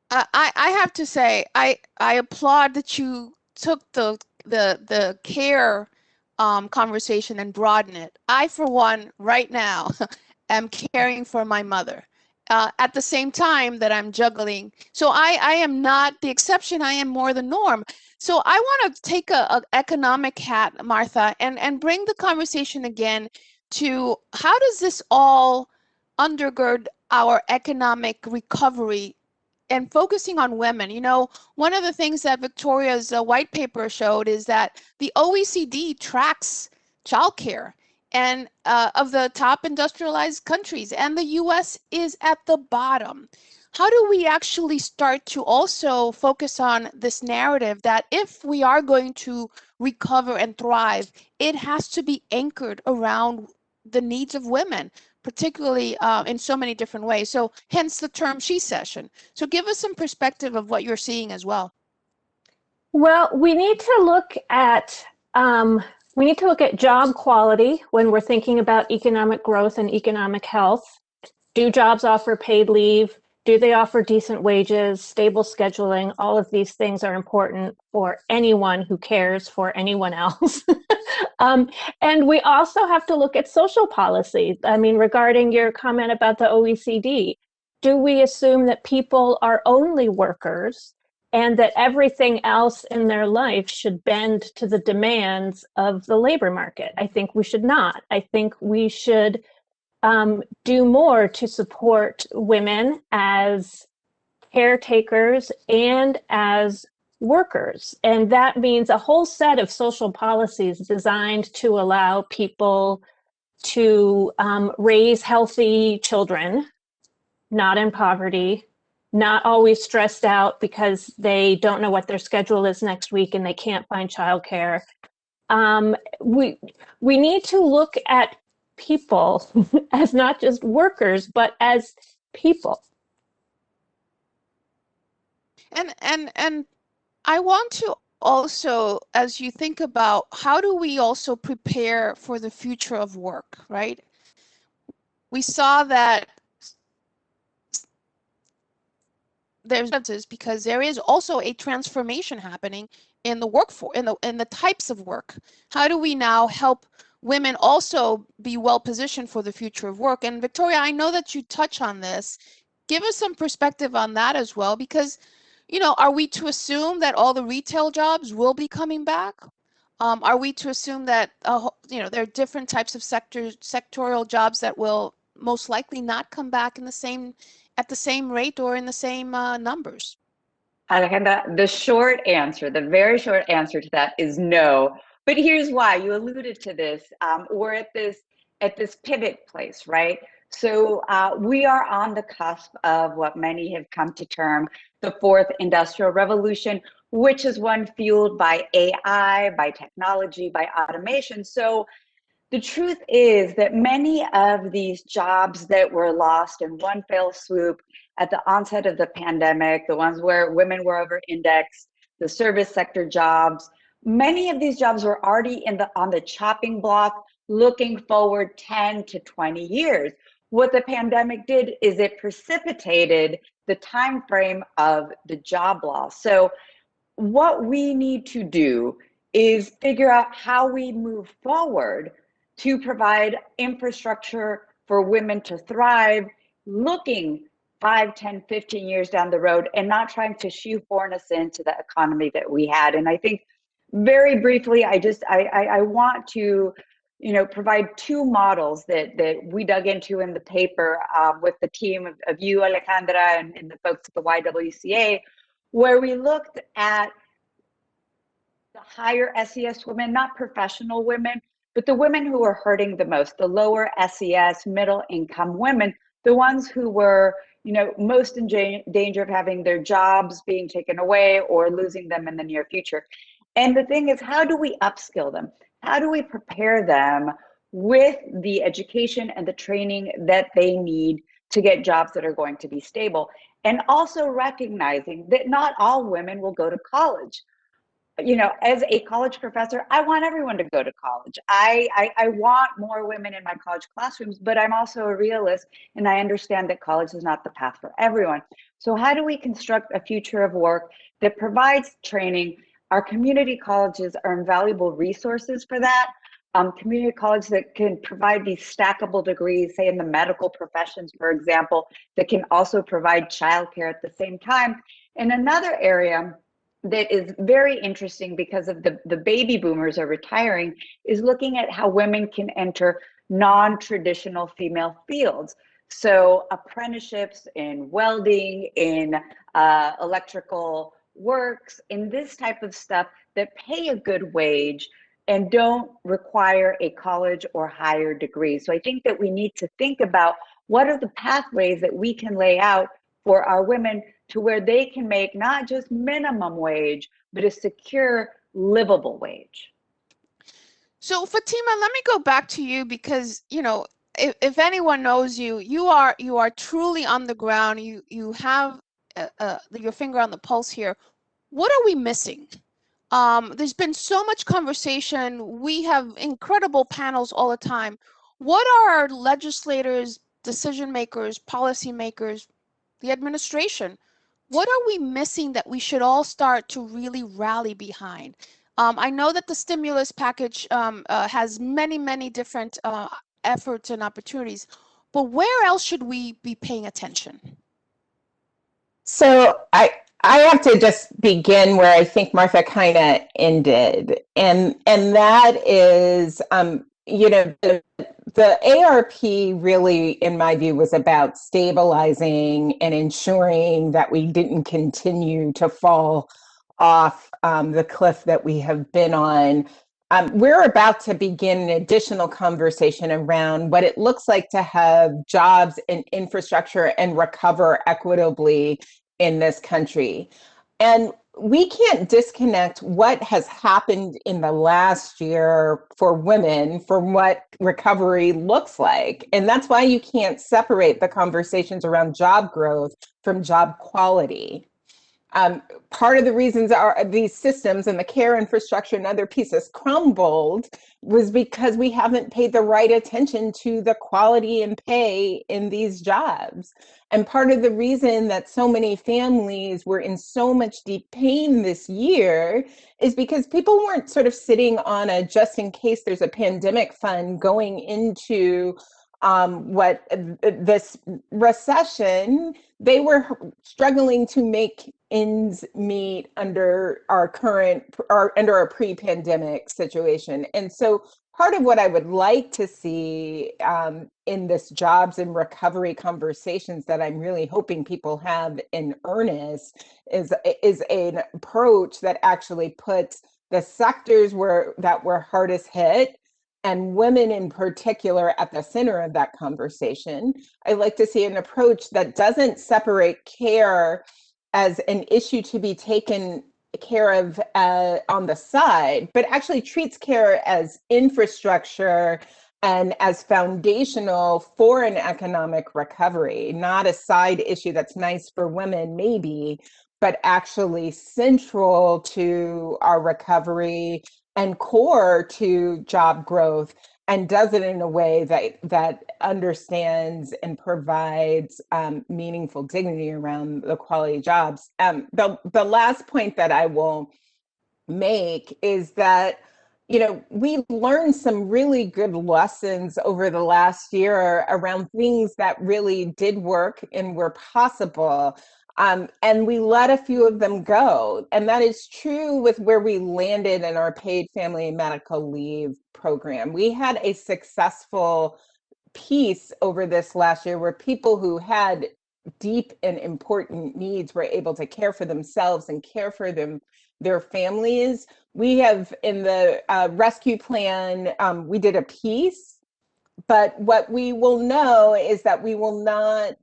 I have to say, I applaud that you took the care conversation and broaden it. I, for one, right now, am caring for my mother. At the same time that I'm juggling. So I am not the exception, I am more the norm. So I want to take a economic hat, Martha, and bring the conversation again to how does this all undergird our economic recovery and focusing on women. One of the things that Victoria's white paper showed is that the OECD tracks childcare and of the top industrialized countries, and the US is at the bottom. How do we actually start to also focus on this narrative that if we are going to recover and thrive, it has to be anchored around the needs of women, particularly in so many different ways. So hence the term shecession. So give us some perspective of what you're seeing as well. Well, we need to look at job quality when we're thinking about economic growth and economic health. Do jobs offer paid leave? Do they offer decent wages, stable scheduling? All of these things are important for anyone who cares for anyone else. And we also have to look at social policy. I mean, regarding your comment about the OECD, do we assume that people are only workers and that everything else in their life should bend to the demands of the labor market? I think we should not. I think we should do more to support women as caretakers and as workers. And that means a whole set of social policies designed to allow people to raise healthy children, not in poverty, not always stressed out because they don't know what their schedule is next week and they can't find childcare. We need to look at people as not just workers, but as people. And I want to also, as you think about how do we also prepare for the future of work, right? We saw that there's differences because there is also a transformation happening in the workforce, in the types of work. How do we now help women also be well positioned for the future of work? And Victoria, I know that you touch on this. Give us some perspective on that as well, because, are we to assume that all the retail jobs will be coming back? Are we to assume that there are different types of sectorial jobs that will most likely not come back in at the same rate or in the same numbers? Alejandra, the very short answer to that is no. But here's why. You alluded to this. We're at this pivot place, right? So we are on the cusp of what many have come to term the fourth industrial revolution, which is one fueled by AI, by technology, by automation. So the truth is that many of these jobs that were lost in one fell swoop at the onset of the pandemic, the ones where women were over indexed, the service sector jobs, many of these jobs were already on the chopping block looking forward 10 to 20 years. What the pandemic did is it precipitated the time frame of the job loss. So what we need to do is figure out how we move forward to provide infrastructure for women to thrive, looking 5, 10, 15 years down the road and not trying to shoehorn us into the economy that we had. And I think very briefly, I want to provide two models that we dug into in the paper with the team of you, Alejandra, and the folks at the YWCA, where we looked at the higher SES women, not professional women, but the women who were hurting the most, the lower SES, middle income women, the ones who were most in danger of having their jobs being taken away or losing them in the near future. And the thing is, how do we upskill them? How do we prepare them with the education and the training that they need to get jobs that are going to be stable? And also recognizing that not all women will go to college. As a college professor, I want everyone to go to college. I want more women in my college classrooms, but I'm also a realist and I understand that college is not the path for everyone. So how do we construct a future of work that provides training? Our community colleges are invaluable resources for that. Community colleges that can provide these stackable degrees, say in the medical professions, for example, that can also provide childcare at the same time. And another area that is very interesting because of the baby boomers are retiring is looking at how women can enter non-traditional female fields. So apprenticeships in welding, in electrical works, in this type of stuff that pay a good wage and don't require a college or higher degree. So I think that we need to think about what are the pathways that we can lay out for our women to where they can make not just minimum wage, but a secure, livable wage. So Fatima, let me go back to you because, if anyone knows you, you are truly on the ground. You have your finger on the pulse here. What are we missing? There's been so much conversation. We have incredible panels all the time. What are our legislators, decision makers, policy makers, the administration? What are we missing that we should all start to really rally behind? I know that the stimulus package has many, many different efforts and opportunities, but where else should we be paying attention? So I have to just begin where I think Martha kind of ended, and that is, the ARP really, in my view, was about stabilizing and ensuring that we didn't continue to fall off the cliff that we have been on. We're about to begin an additional conversation around what it looks like to have jobs and infrastructure and recover equitably in this country. And we can't disconnect what has happened in the last year for women from what recovery looks like. And that's why you can't separate the conversations around job growth from job quality. Part of the reasons are these systems and the care infrastructure and other pieces crumbled was because we haven't paid the right attention to the quality and pay in these jobs. And part of the reason that so many families were in so much deep pain this year is because people weren't sort of sitting on a just in case there's a pandemic fund going into what this recession. They were struggling to make ends meet under our under our pre-pandemic situation. And so part of what I would like to see in this jobs and recovery conversations that I'm really hoping people have in earnest is an approach that actually puts the sectors that were hardest hit and women in particular at the center of that conversation. I like to see an approach that doesn't separate care as an issue to be taken care of on the side, but actually treats care as infrastructure and as foundational for an economic recovery, not a side issue that's nice for women maybe, but actually central to our recovery and core to job growth, and does it in a way that understands and provides meaningful dignity around the quality of jobs. The last point that I will make is that, you know, we learned some really good lessons over the last year around things that really did work and were possible. And we let a few of them go. And that is true with where we landed in our paid family and medical leave program. We had a successful piece over this last year where people who had deep and important needs were able to care for themselves and care for their families. We have in the rescue plan, we did a piece, but what we will know is that we will not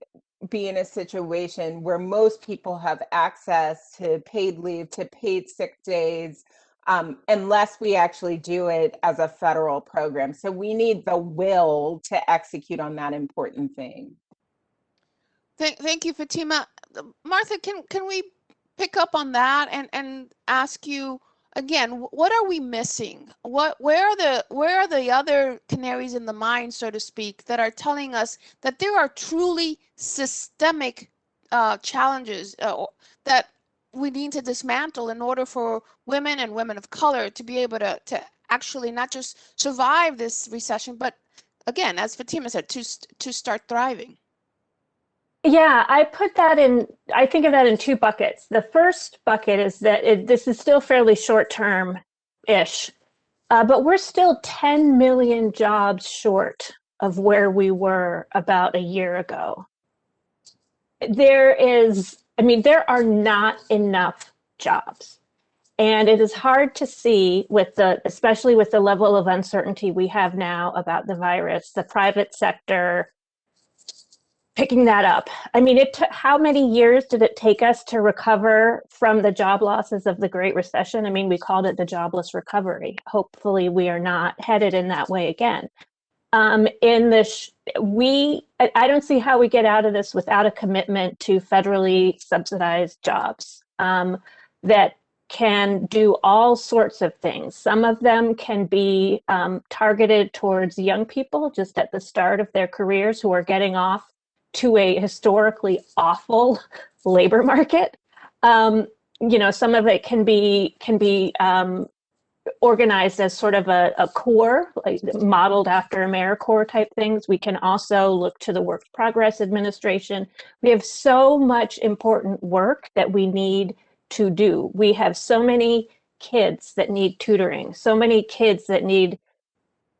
be in a situation where most people have access to paid leave, to paid sick days, unless we actually do it as a federal program. So we need the will to execute on that important thing. Thank you, Fatima. Martha, can we pick up on that and ask you again, what are we missing? Where are the other canaries in the mine, so to speak, that are telling us that there are truly systemic challenges that we need to dismantle in order for women and women of color to be able to actually not just survive this recession, but again, as Fatima said, to start thriving? Yeah, I think of that in two buckets. The first bucket is that this is still fairly short-term-ish, but we're still 10 million jobs short of where we were about a year ago. There are not enough jobs. And it is hard to see especially with the level of uncertainty we have now about the virus, the private sector picking that up. I mean, how many years did it take us to recover from the job losses of the Great Recession? I mean, we called it the jobless recovery. Hopefully we are not headed in that way again. I don't see how we get out of this without a commitment to federally subsidized jobs that can do all sorts of things. Some of them can be targeted towards young people just at the start of their careers who are getting off to a historically awful labor market. Some of it can be organized as sort of a core, like modeled after AmeriCorps type things. We can also look to the Work Progress Administration. We have so much important work that we need to do. We have so many kids that need tutoring, so many kids that need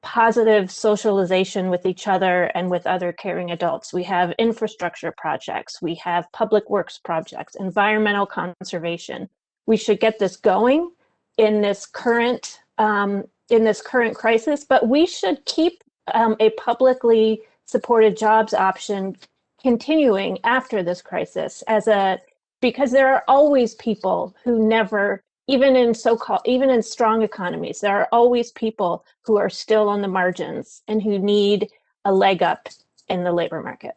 positive socialization with each other and with other caring adults. We have infrastructure projects, we have public works projects, environmental conservation. We should get this going in this current crisis, but we should keep a publicly supported jobs option continuing after this crisis because there are always people who never, even in strong economies, there are always people who are still on the margins and who need a leg up in the labor market.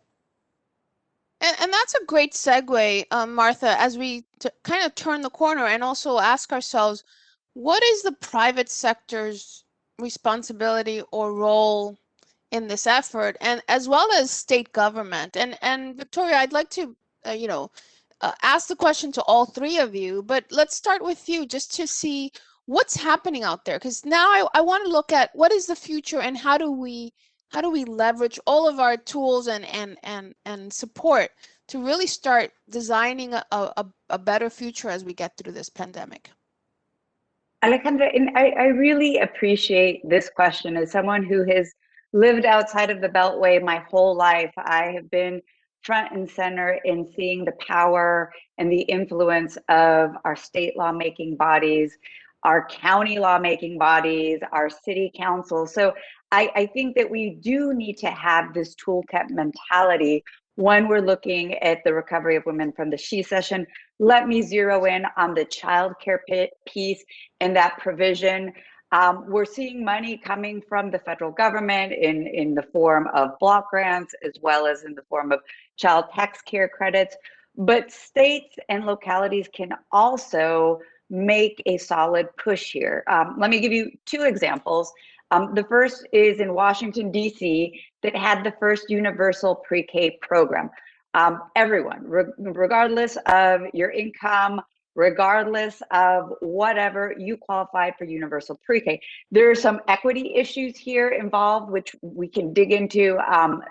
And that's a great segue, Martha, as we kind of turn the corner and also ask ourselves, what is the private sector's responsibility or role in this effort, and as well as state government? And Victoria, I'd like to, ask the question to all three of you, but let's start with you just to see what's happening out there, because now I want to look at what is the future and how do we how do we leverage all of our tools and support to really start designing a better future as we get through this pandemic? Alejandra, and I really appreciate this question. As someone who has lived outside of the Beltway my whole life, I have been front and center in seeing the power and the influence of our state lawmaking bodies, our county lawmaking bodies, our city council. So I think that we do need to have this toolkit mentality when we're looking at the recovery of women from the shecession. Let me zero in on the childcare piece and that provision. We're seeing money coming from the federal government in the form of block grants, as well as in the form of child tax care credits. But states and localities can also make a solid push here. Let me give you two examples. The first is in Washington, D.C., that had the first universal pre-K program. Everyone, regardless of your income, regardless of whatever, you qualified for universal pre-K. There are some equity issues here involved, which we can dig into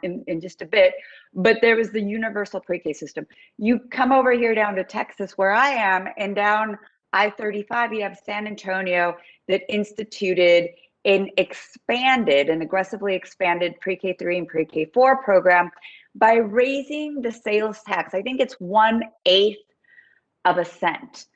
in just a bit, but there was the universal pre-K system. You come over here down to Texas, where I am, and down I-35, you have San Antonio that instituted an aggressively expanded pre-K3 and pre-K4 program by raising the sales tax. I think it's 1/8 of a cent.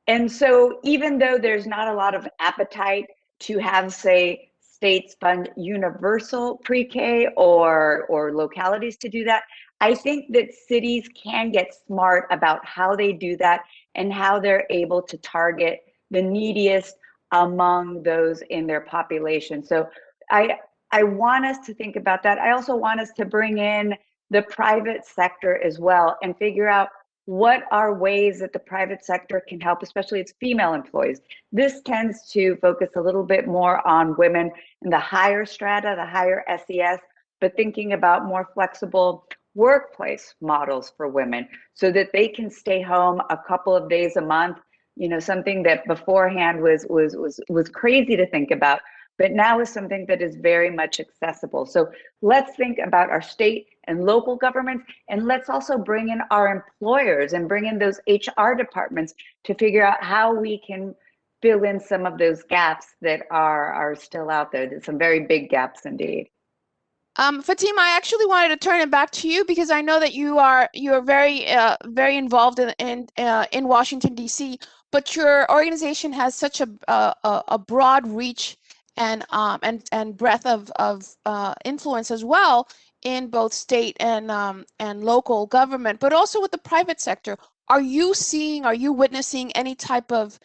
And so even though there's not a lot of appetite to have, say, states fund universal pre-K or localities to do that, I think that cities can get smart about how they do that and how they're able to target the neediest among those in their population. So I want us to think about that. I also want us to bring in the private sector as well and figure out what are ways that the private sector can help, especially its female employees. This tends to focus a little bit more on women in the higher strata, the higher SES, but thinking about more flexible workplace models for women so that they can stay home a couple of days a month, you know, something that beforehand was crazy to think about, but now is something that is very much accessible. So let's think about our state and local governments, and let's also bring in our employers and bring in those HR departments to figure out how we can fill in some of those gaps that are still out there. There's some very big gaps indeed. Fatima, I actually wanted to turn it back to you because I know that you are very involved in Washington D.C., but your organization has such a broad reach and breadth of influence as well in both state and local government, but also with the private sector. Are you witnessing any type of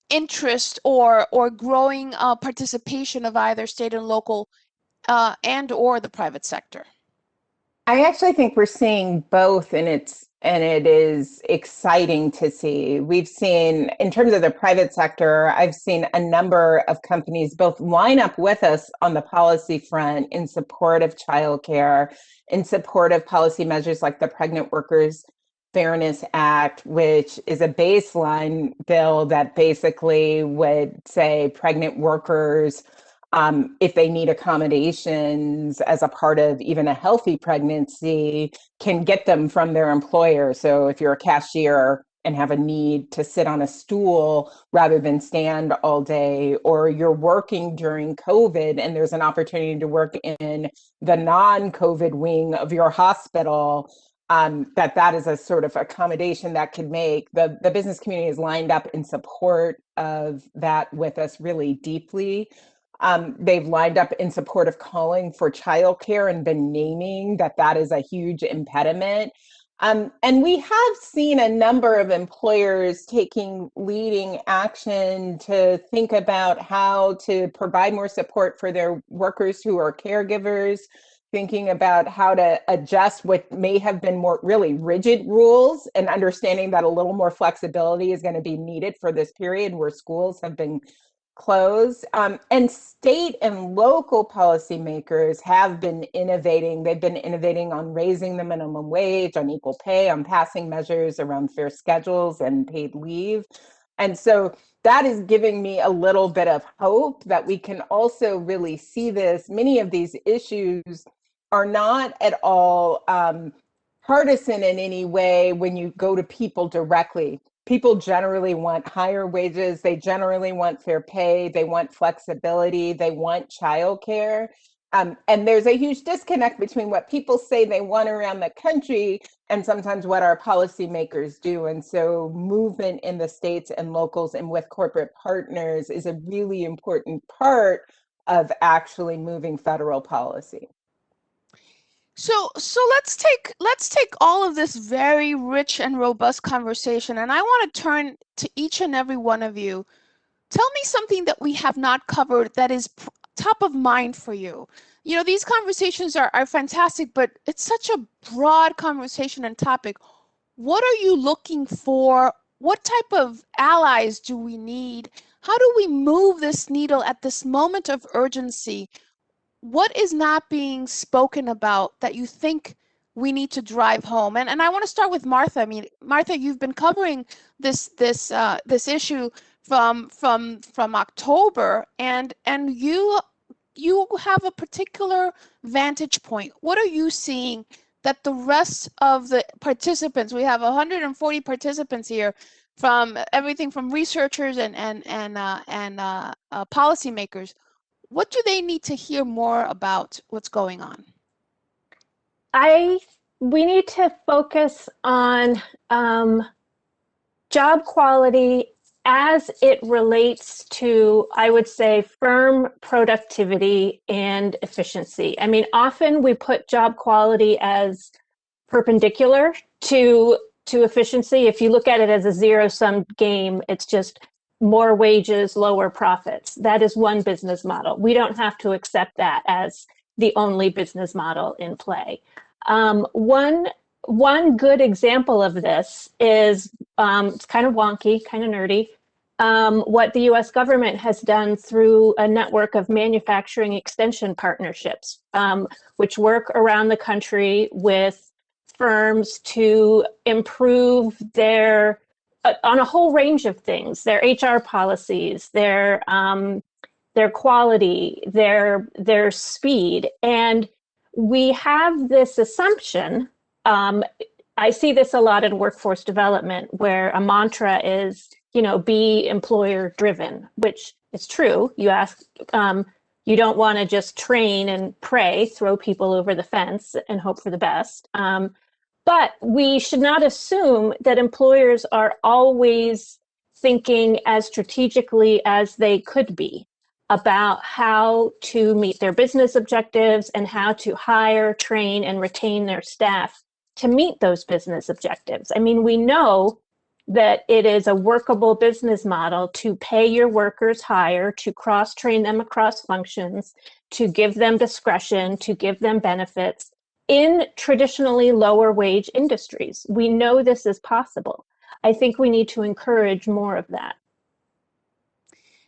interest or growing participation of either state and local and or the private sector? I actually think we're seeing both, and it is exciting to see. We've seen, in terms of the private sector, I've seen a number of companies both line up with us on the policy front in support of childcare, in support of policy measures like the Pregnant Workers Fairness Act, which is a baseline bill that basically would say pregnant workers, if they need accommodations as a part of even a healthy pregnancy, can get them from their employer. So if you're a cashier and have a need to sit on a stool rather than stand all day, or you're working during COVID and there's an opportunity to work in the non-COVID wing of your hospital, that is a sort of accommodation that could make the business community is lined up in support of that with us really deeply. They've lined up in support of calling for childcare and been naming that is a huge impediment. And we have seen a number of employers taking leading action to think about how to provide more support for their workers who are caregivers, thinking about how to adjust what may have been more really rigid rules and understanding that a little more flexibility is going to be needed for this period where schools have been closed. And state and local policymakers have been innovating. They've been innovating on raising the minimum wage, on equal pay, on passing measures around fair schedules and paid leave. And so that is giving me a little bit of hope that we can also really see this. Many of these issues are not at all partisan in any way when you go to people directly. People generally want higher wages, they generally want fair pay, they want flexibility, they want childcare. And there's a huge disconnect between what people say they want around the country and sometimes what our policymakers do. And so movement in the states and locals and with corporate partners is a really important part of actually moving federal policy. So let's take all of this very rich and robust conversation, and I want to turn to each and every one of you. Tell me something that we have not covered that is top of mind for you. You know, these conversations are fantastic, but it's such a broad conversation and topic. What are you looking for? What type of allies do we need? How do we move this needle at this moment of urgency? What is not being spoken about that you think we need to drive home? And I want to start with Martha. I mean, Martha, you've been covering this issue from October, and you have a particular vantage point. What are you seeing that the rest of the participants, we have 140 participants here, from everything from researchers and policymakers, what do they need to hear more about what's going on? We need to focus on job quality as it relates to, I would say, firm productivity and efficiency. I mean, often we put job quality as perpendicular to efficiency. If you look at it as a zero-sum game, it's just more wages, lower profits. That is one business model. We don't have to accept that as the only business model in play. One good example of this is, it's kind of wonky, kind of nerdy, what the US government has done through a network of manufacturing extension partnerships, which work around the country with firms to improve their, on a whole range of things, their HR policies, their quality, their speed. And we have this assumption, I see this a lot in workforce development, where a mantra is, you know, be employer driven, which is true. You ask, you don't want to just train and pray, throw people over the fence and hope for the best. But we should not assume that employers are always thinking as strategically as they could be about how to meet their business objectives and how to hire, train, and retain their staff to meet those business objectives. I mean, we know that it is a workable business model to pay your workers higher, to cross-train them across functions, to give them discretion, to give them benefits in traditionally lower wage industries. We know this is possible. I think we need to encourage more of that.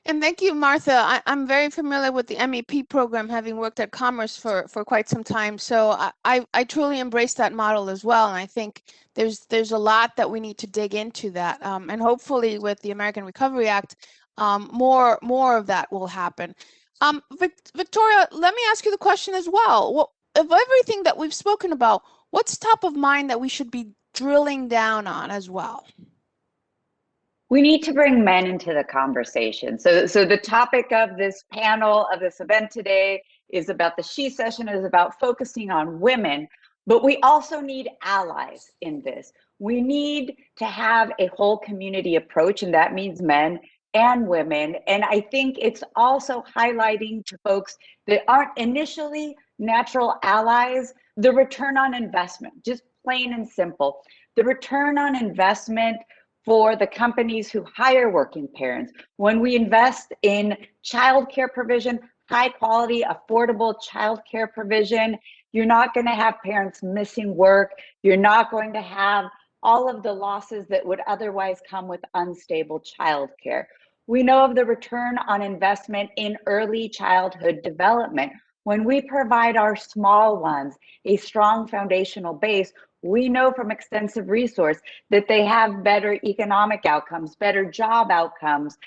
And thank you, Martha. I'm very familiar with the MEP program, having worked at Commerce for quite some time. So I truly embrace that model as well. And I think there's a lot that we need to dig into that. And hopefully with the American Recovery Act, more of that will happen. Victoria, let me ask you the question as well. Of everything that we've spoken about, what's top of mind that we should be drilling down on as well? We need to bring men into the conversation. So the topic of this panel, of this event today, is about the She Session, is about focusing on women, but we also need allies in this. We need to have a whole community approach, and that means men and women. And I think it's also highlighting to folks that aren't initially natural allies, the return on investment, just plain and simple. The return on investment for the companies who hire working parents. When we invest in childcare provision, high quality, affordable childcare provision, you're not going to have parents missing work. You're not going to have all of the losses that would otherwise come with unstable childcare. We know of the return on investment in early childhood development. When we provide our small ones a strong foundational base, we know from extensive resource that they have better economic outcomes, better job outcomes.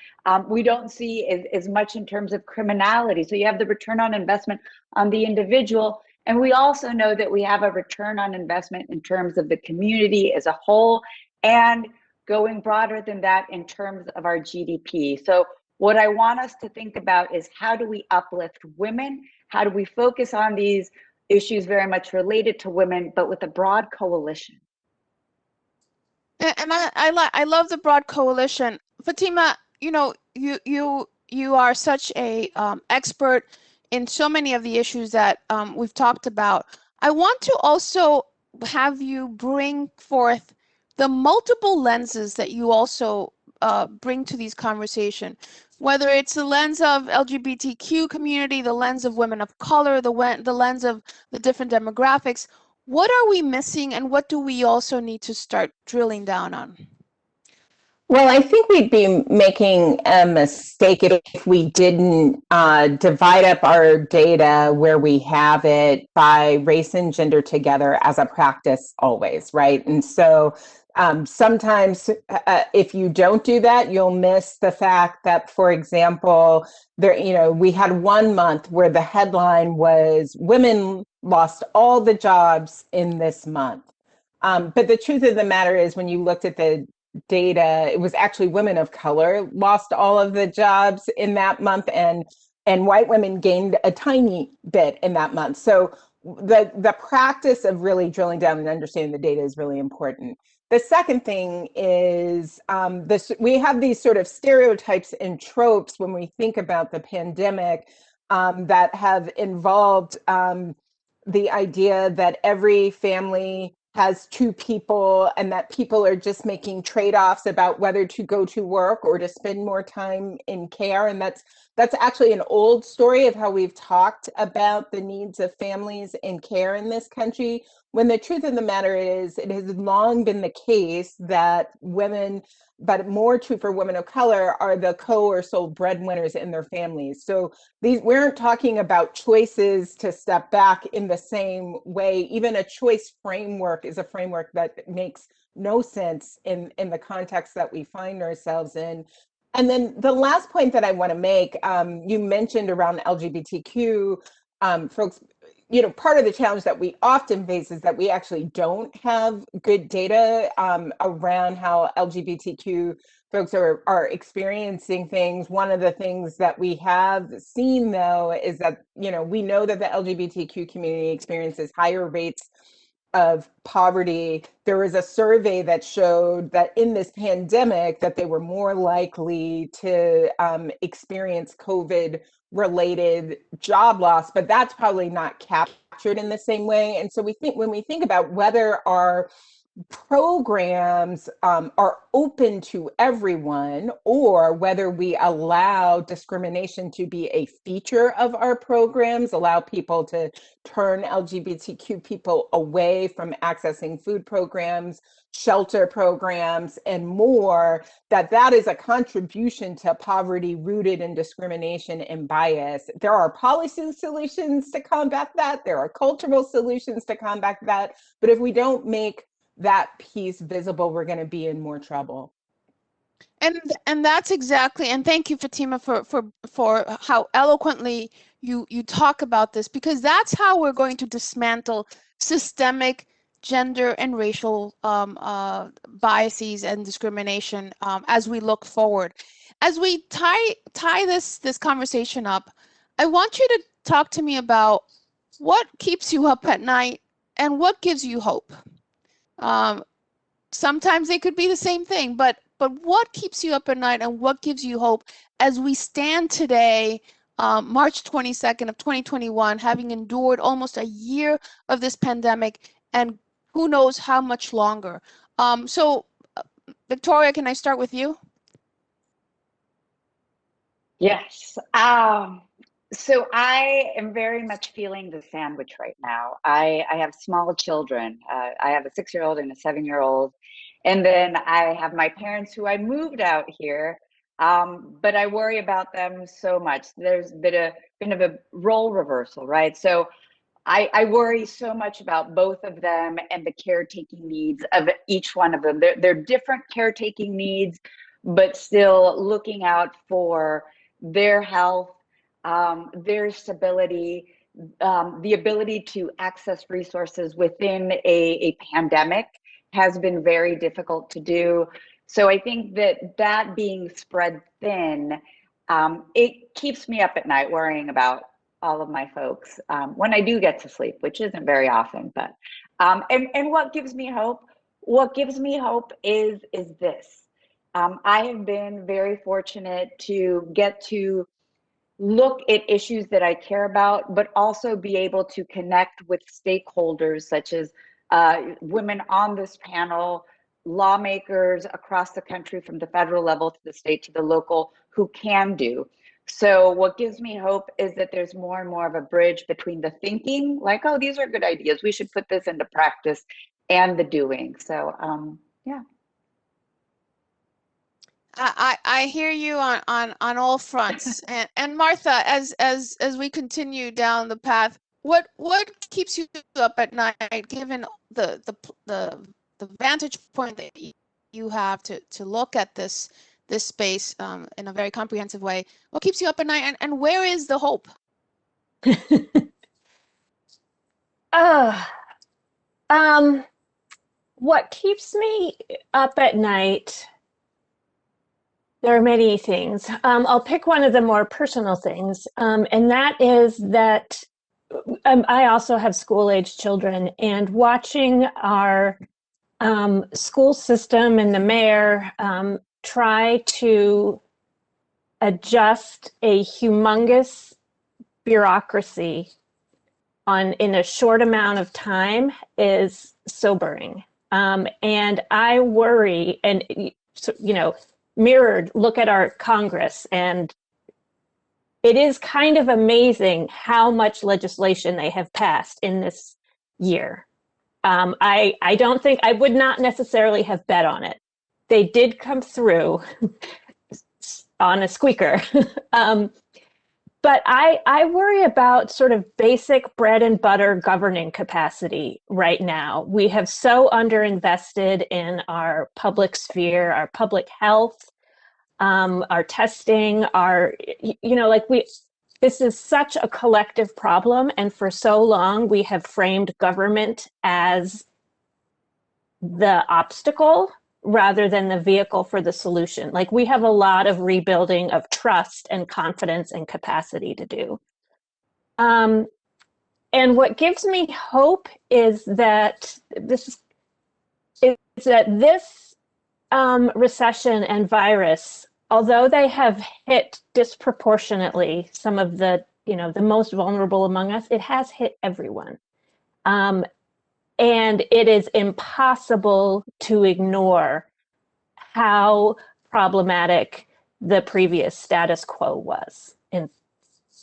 We don't see as much in terms of criminality. So you have the return on investment on the individual. And we also know that we have a return on investment in terms of the community as a whole, and going broader than that in terms of our GDP. So what I want us to think about is, how do we uplift women? How do we focus on these issues very much related to women, but with a broad coalition? And I love the broad coalition. Fatima, you know, you are such a expert in so many of the issues that we've talked about. I want to also have you bring forth the multiple lenses that you also bring to these conversations, whether it's the lens of LGBTQ community, the lens of women of color, the lens of the different demographics. What are we missing, and what do we also need to start drilling down on? Well, I think we'd be making a mistake if we didn't divide up our data where we have it by race and gender together as a practice always, right? And so sometimes if you don't do that, you'll miss the fact that, for example, we had 1 month where the headline was "Women lost all the jobs in this month." But the truth of the matter is, when you looked at the data, it was actually women of color lost all of the jobs in that month, and white women gained a tiny bit in that month. So the practice of really drilling down and understanding the data is really important. The second thing is we have these sort of stereotypes and tropes when we think about the pandemic that have involved the idea that every family has 2 people, and that people are just making trade-offs about whether to go to work or to spend more time in care. And that's actually an old story of how we've talked about the needs of families in care in this country, when the truth of the matter is, it has long been the case that women, but more true for women of color, are the co or sole breadwinners in their families. So we aren't talking about choices to step back in the same way. Even a choice framework is a framework that makes no sense in the context that we find ourselves in. And then the last point that I want to make, you mentioned around LGBTQ folks. Part of the challenge that we often face is that we actually don't have good data around how LGBTQ folks are experiencing things. One of the things that we have seen, though, is that, we know that the LGBTQ community experiences higher rates of poverty. There was a survey that showed that in this pandemic that they were more likely to experience COVID-related job loss, but that's probably not captured in the same way. And so when we think about whether our programs are open to everyone, or whether we allow discrimination to be a feature of our programs, allow people to turn LGBTQ people away from accessing food programs, shelter programs, and more, that is a contribution to poverty rooted in discrimination and bias. There are policy solutions to combat that. There are cultural solutions to combat that. But if we don't make that piece visible, we're going to be in more trouble. And that's exactly, and thank you, Fatima, for how eloquently you talk about this, because that's how we're going to dismantle systemic gender and racial biases and discrimination as we look forward. As we tie this conversation up, I want you to talk to me about what keeps you up at night and what gives you hope. Sometimes they could be the same thing, but what keeps you up at night and what gives you hope as we stand today, March 22nd of 2021, having endured almost a year of this pandemic, and who knows how much longer. So Victoria, can I start with you? Yes. So I am very much feeling the sandwich right now. I have small children. I have a 6-year-old and a 7-year-old. And then I have my parents who I moved out here but I worry about them so much. There's been a role reversal, right? So I worry so much about both of them and the caretaking needs of each one of them. They're different caretaking needs, but still looking out for their health, their stability, the ability to access resources within a pandemic has been very difficult to do. So I think that being spread thin, it keeps me up at night worrying about all of my folks when I do get to sleep, which isn't very often. But and what gives me hope? What gives me hope is this. I have been very fortunate to get to look at issues that I care about, but also be able to connect with stakeholders such as women on this panel, lawmakers across the country from the federal level to the state to the local who can do. So what gives me hope is that there's more and more of a bridge between the thinking, like, oh, these are good ideas, we should put this into practice, and the doing. So yeah. I hear you on all fronts. And Martha, as we continue down the path, what keeps you up at night, given the vantage point that you have to look at this space in a very comprehensive way? What keeps you up at night, and where is the hope? What keeps me up at night? There are many things. I'll pick one of the more personal things, and that is that I also have school-age children, and watching our school system and the mayor try to adjust a humongous bureaucracy in a short amount of time is sobering. And I worry, and mirrored, look at our Congress, and it is kind of amazing how much legislation they have passed in this year. I don't think, I would not necessarily have bet on it. They did come through on a squeaker. But I worry about sort of basic bread and butter governing capacity right now. We have so underinvested in our public sphere, our public health, our testing, this is such a collective problem. And for so long, we have framed government as the obstacle rather than the vehicle for the solution. Like, we have a lot of rebuilding of trust and confidence and capacity to do. And what gives me hope is that this recession and virus, although they have hit disproportionately some of the most vulnerable among us, it has hit everyone. And it is impossible to ignore how problematic the previous status quo was. And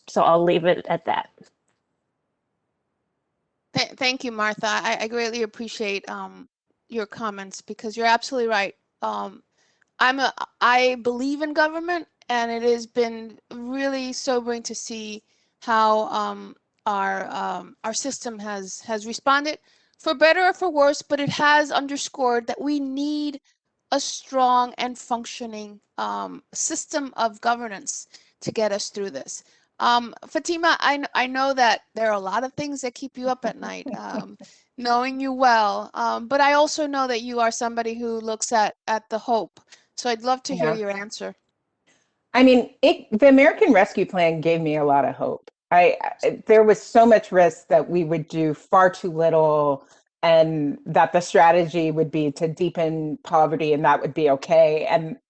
so I'll leave it at that. Thank you, Martha. I greatly appreciate your comments, because you're absolutely right. I believe in government, and it has been really sobering to see how our system has responded, for better or for worse, but it has underscored that we need a strong and functioning system of governance to get us through this. Fatima, I know that there are a lot of things that keep you up at night, knowing you well, but I also know that you are somebody who looks at the hope. So I'd love to hear your answer. I mean, the American Rescue Plan gave me a lot of hope. There was so much risk that we would do far too little, and that the strategy would be to deepen poverty, and that would be okay.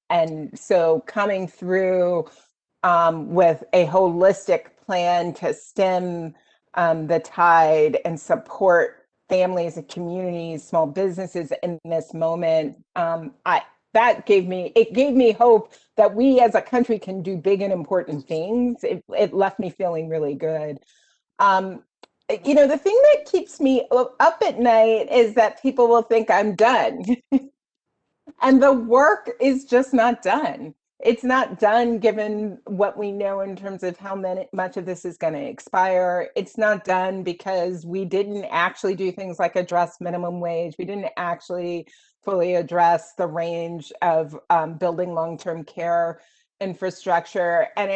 And so coming through with a holistic plan to stem the tide and support families and communities, small businesses in this moment, it gave me hope that we as a country can do big and important things. It left me feeling really good. The thing that keeps me up at night is that people will think I'm done. And the work is just not done. it's not done given what we know in terms of how much of this is going to expire. It's not done because we didn't actually do things like address minimum wage. We didn't actually fully address the range of building long-term care infrastructure. And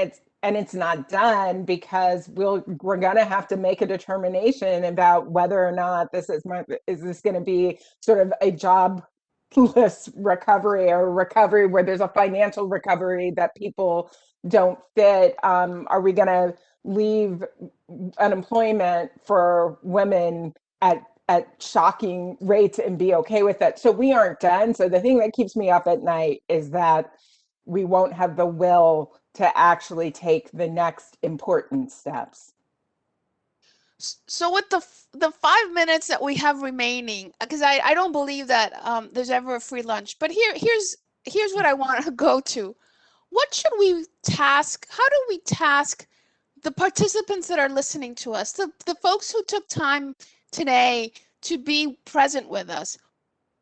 it's not done because we're going to have to make a determination about whether or not is this going to be sort of a jobless recovery, or recovery where there's a financial recovery that people don't fit. Are we going to leave unemployment for women at shocking rates and be okay with it? So we aren't done. So the thing that keeps me up at night is that we won't have the will to actually take the next important steps. So with the 5 minutes that we have remaining, because I don't believe that there's ever a free lunch, but here's what I want to go to. What should we task? How do we task the participants that are listening to us, the folks who took time today to be present with us?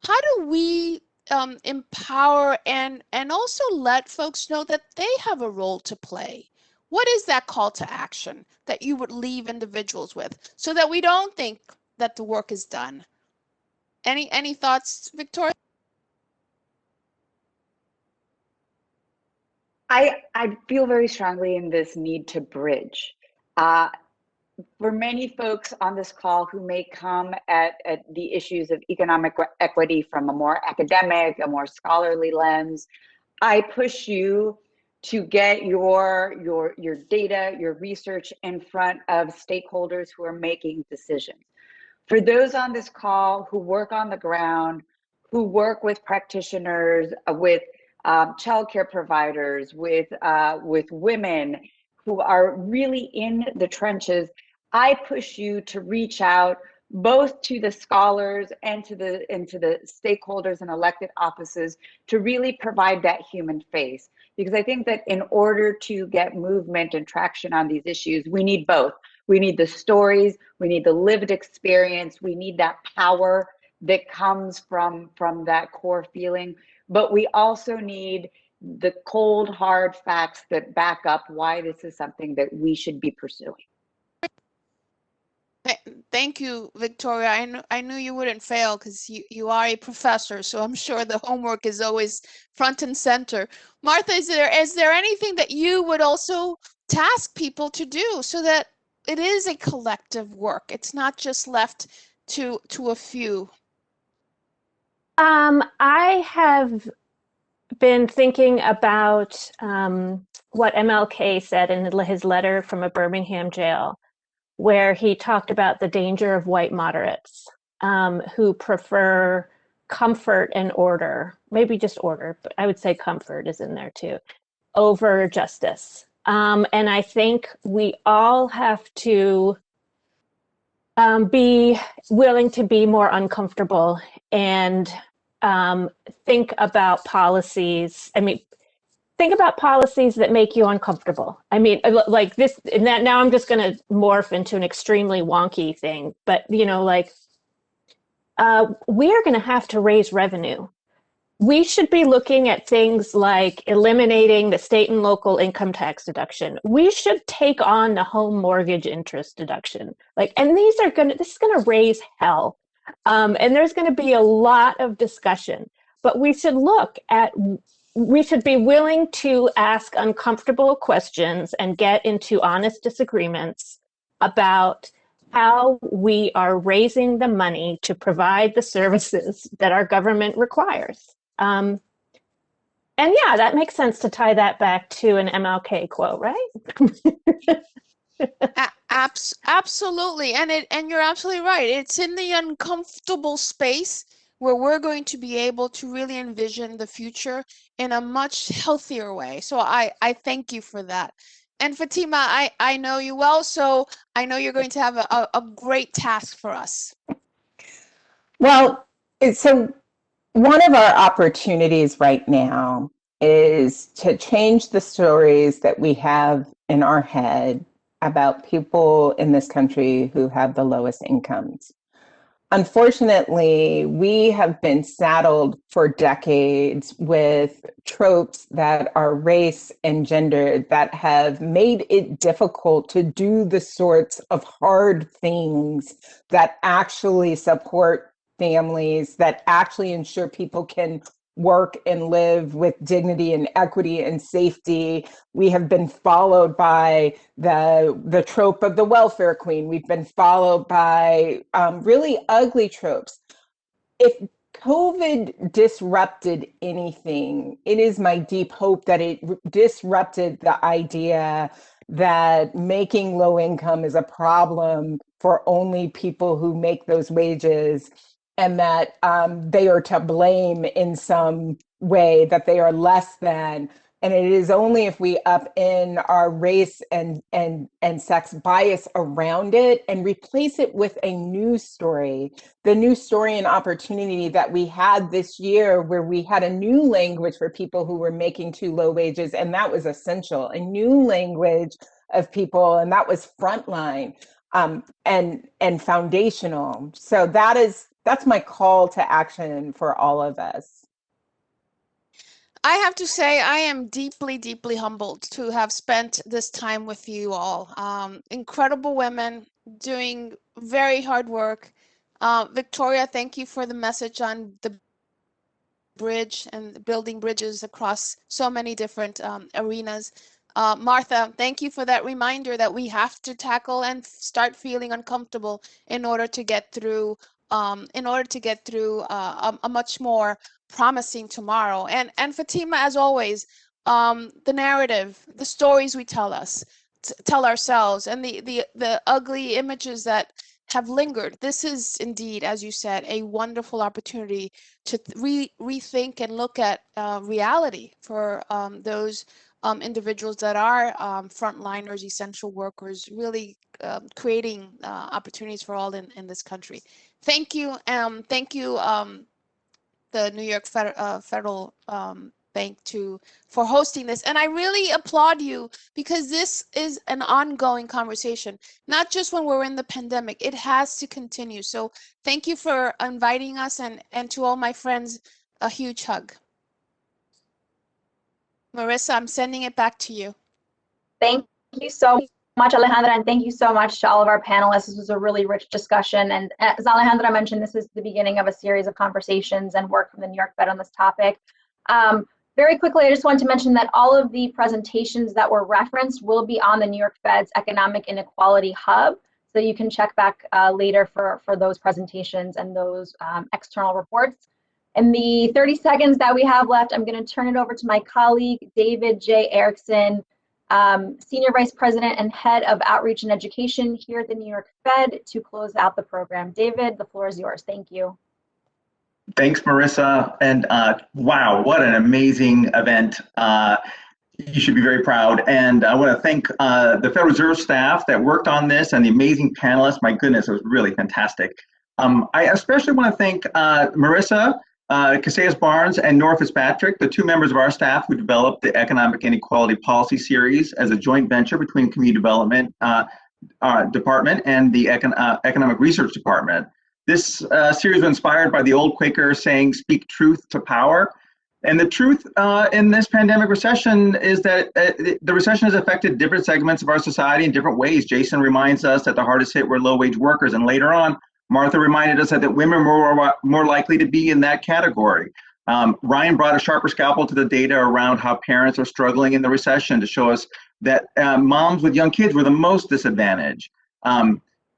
How do we empower and also let folks know that they have a role to play? What is that call to action that you would leave individuals with so that we don't think that the work is done? Any thoughts, Victoria? I feel very strongly in this need to bridge. For many folks on this call who may come at the issues of economic equity from a more academic, a more scholarly lens, I push you to get your data, your research in front of stakeholders who are making decisions. For those on this call who work on the ground, who work with practitioners, with childcare providers, with women who are really in the trenches, I push you to reach out both to the scholars and to the stakeholders and elected offices to really provide that human face. Because I think that in order to get movement and traction on these issues, we need both. We need the stories, we need the lived experience, we need that power that comes from that core feeling, but we also need the cold, hard facts that back up why this is something that we should be pursuing. Thank you, Victoria. I knew you wouldn't fail because you are a professor, so I'm sure the homework is always front and center. Martha, is there anything that you would also task people to do so that it is a collective work? It's not just left to a few. I have been thinking about what MLK said in his letter from a Birmingham jail, where he talked about the danger of white moderates who prefer comfort and order, maybe just order, but I would say comfort is in there too, over justice. And I think we all have to be willing to be more uncomfortable and think about policies. Think about policies that make you uncomfortable. Like this, and that now I'm just going to morph into an extremely wonky thing, but we are going to have to raise revenue. We should be looking at things like eliminating the state and local income tax deduction. We should take on the home mortgage interest deduction. And this is going to raise hell. And there's going to be a lot of discussion, but we should be willing to ask uncomfortable questions and get into honest disagreements about how we are raising the money to provide the services that our government requires. And yeah, that makes sense to tie that back to an MLK quote, right? Absolutely, and you're absolutely right. It's in the uncomfortable space where we're going to be able to really envision the future in a much healthier way. So I thank you for that. And Fatima, I know you well, so I know you're going to have a great task for us. Well, so one of our opportunities right now is to change the stories that we have in our head about people in this country who have the lowest incomes. Unfortunately, we have been saddled for decades with tropes that are race and gender that have made it difficult to do the sorts of hard things that actually support families, that actually ensure people can work and live with dignity and equity and safety. We have been followed by the trope of the welfare queen. We've been followed by really ugly tropes. If COVID disrupted anything, it is my deep hope that it disrupted the idea that making low income is a problem for only people who make those wages, and that they are to blame in some way, that they are less than. And it is only if we upend our race and sex bias around it and replace it with a news story, the new story and opportunity that we had this year, where we had a new language for people who were making too low wages, and that was essential, a new language of people, and that was frontline and foundational. So that's my call to action for all of us. I have to say, I am deeply, deeply humbled to have spent this time with you all. Incredible women doing very hard work. Victoria, thank you for the message on the bridge and building bridges across so many different arenas. Martha, thank you for that reminder that we have to tackle and start feeling uncomfortable in order to get through a much more promising tomorrow. And Fatima, as always, the narrative, the stories we tell ourselves, and the ugly images that have lingered. This is indeed, as you said, a wonderful opportunity to rethink and look at reality for those individuals that are frontliners, essential workers, really creating opportunities for all in this country. Thank you. Thank you, the New York Federal Bank for hosting this. And I really applaud you, because this is an ongoing conversation, not just when we're in the pandemic. It has to continue. So thank you for inviting us, and to all my friends, a huge hug. Marissa, I'm sending it back to you. Thank you so much, Alejandra, and thank you so much to all of our panelists. This was a really rich discussion, and as Alejandra mentioned, this is the beginning of a series of conversations and work from the New York Fed on this topic. Very quickly, I just want to mention that all of the presentations that were referenced will be on the New York Fed's Economic Inequality Hub, so you can check back later for those presentations and those external reports. In the 30 seconds that we have left, I'm going to turn it over to my colleague, David J. Erickson, Senior Vice President and Head of Outreach and Education here at the New York Fed, to close out the program. David, the floor is yours. Thank you. Thanks, Marissa. And wow, what an amazing event. You should be very proud. And I want to thank the Federal Reserve staff that worked on this, and the amazing panelists. My goodness, it was really fantastic. I especially want to thank Marissa Casillas Barnes and Nora Fitzpatrick, the two members of our staff who developed the Economic Inequality Policy Series as a joint venture between Community Development Department and the Economic Research Department. This series was inspired by the old Quaker saying, "Speak truth to power." And the truth in this pandemic recession is that the recession has affected different segments of our society in different ways. Jaison reminds us that the hardest hit were low-wage workers, and later on, Martha reminded us that women were more likely to be in that category. Ryan brought a sharper scalpel to the data around how parents are struggling in the recession to show us that moms with young kids were the most disadvantaged.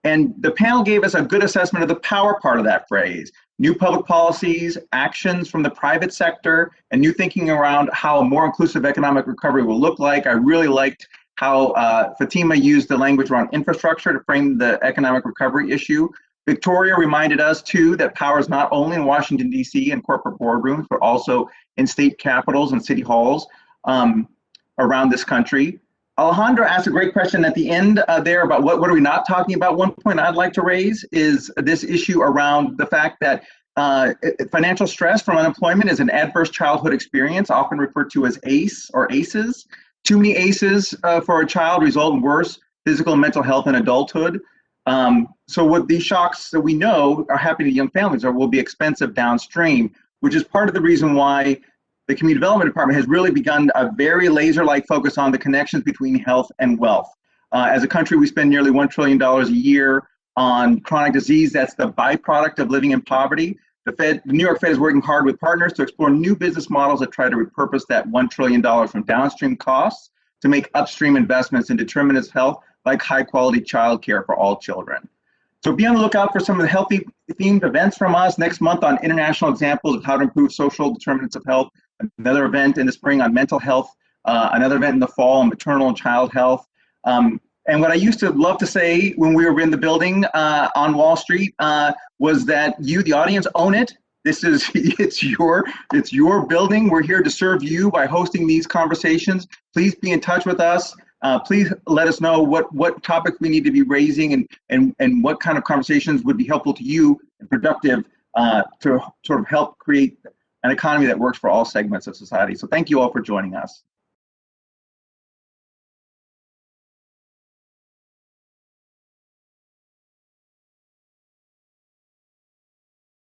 And the panel gave us a good assessment of the power part of that phrase. New public policies, actions from the private sector, and new thinking around how a more inclusive economic recovery will look like. I really liked how Fatima used the language around infrastructure to frame the economic recovery issue. Victoria reminded us too that power is not only in Washington, D.C. and corporate boardrooms, but also in state capitals and city halls around this country. Alejandra asked a great question at the end there about what are we not talking about. One point I'd like to raise is this issue around the fact that financial stress from unemployment is an adverse childhood experience, often referred to as ACE or ACEs. Too many ACEs for a child result in worse physical and mental health in adulthood. So what these shocks that we know are happening to young families will be expensive downstream, which is part of the reason why the Community Development Department has really begun a very laser-like focus on the connections between health and wealth. As a country, we spend nearly $1 trillion a year on chronic disease. That's the byproduct of living in poverty. The New York Fed is working hard with partners to explore new business models that try to repurpose that $1 trillion from downstream costs to make upstream investments in determinants of health, like high-quality childcare for all children. So be on the lookout for some of the healthy themed events from us next month on international examples of how to improve social determinants of health, another event in the spring on mental health, another event in the fall on maternal and child health. And what I used to love to say when we were in the building on Wall Street was that you, the audience, own it. It's your building. We're here to serve you by hosting these conversations. Please be in touch with us. Please let us know what topics we need to be raising and what kind of conversations would be helpful to you and productive to sort of help create an economy that works for all segments of society. So thank you all for joining us.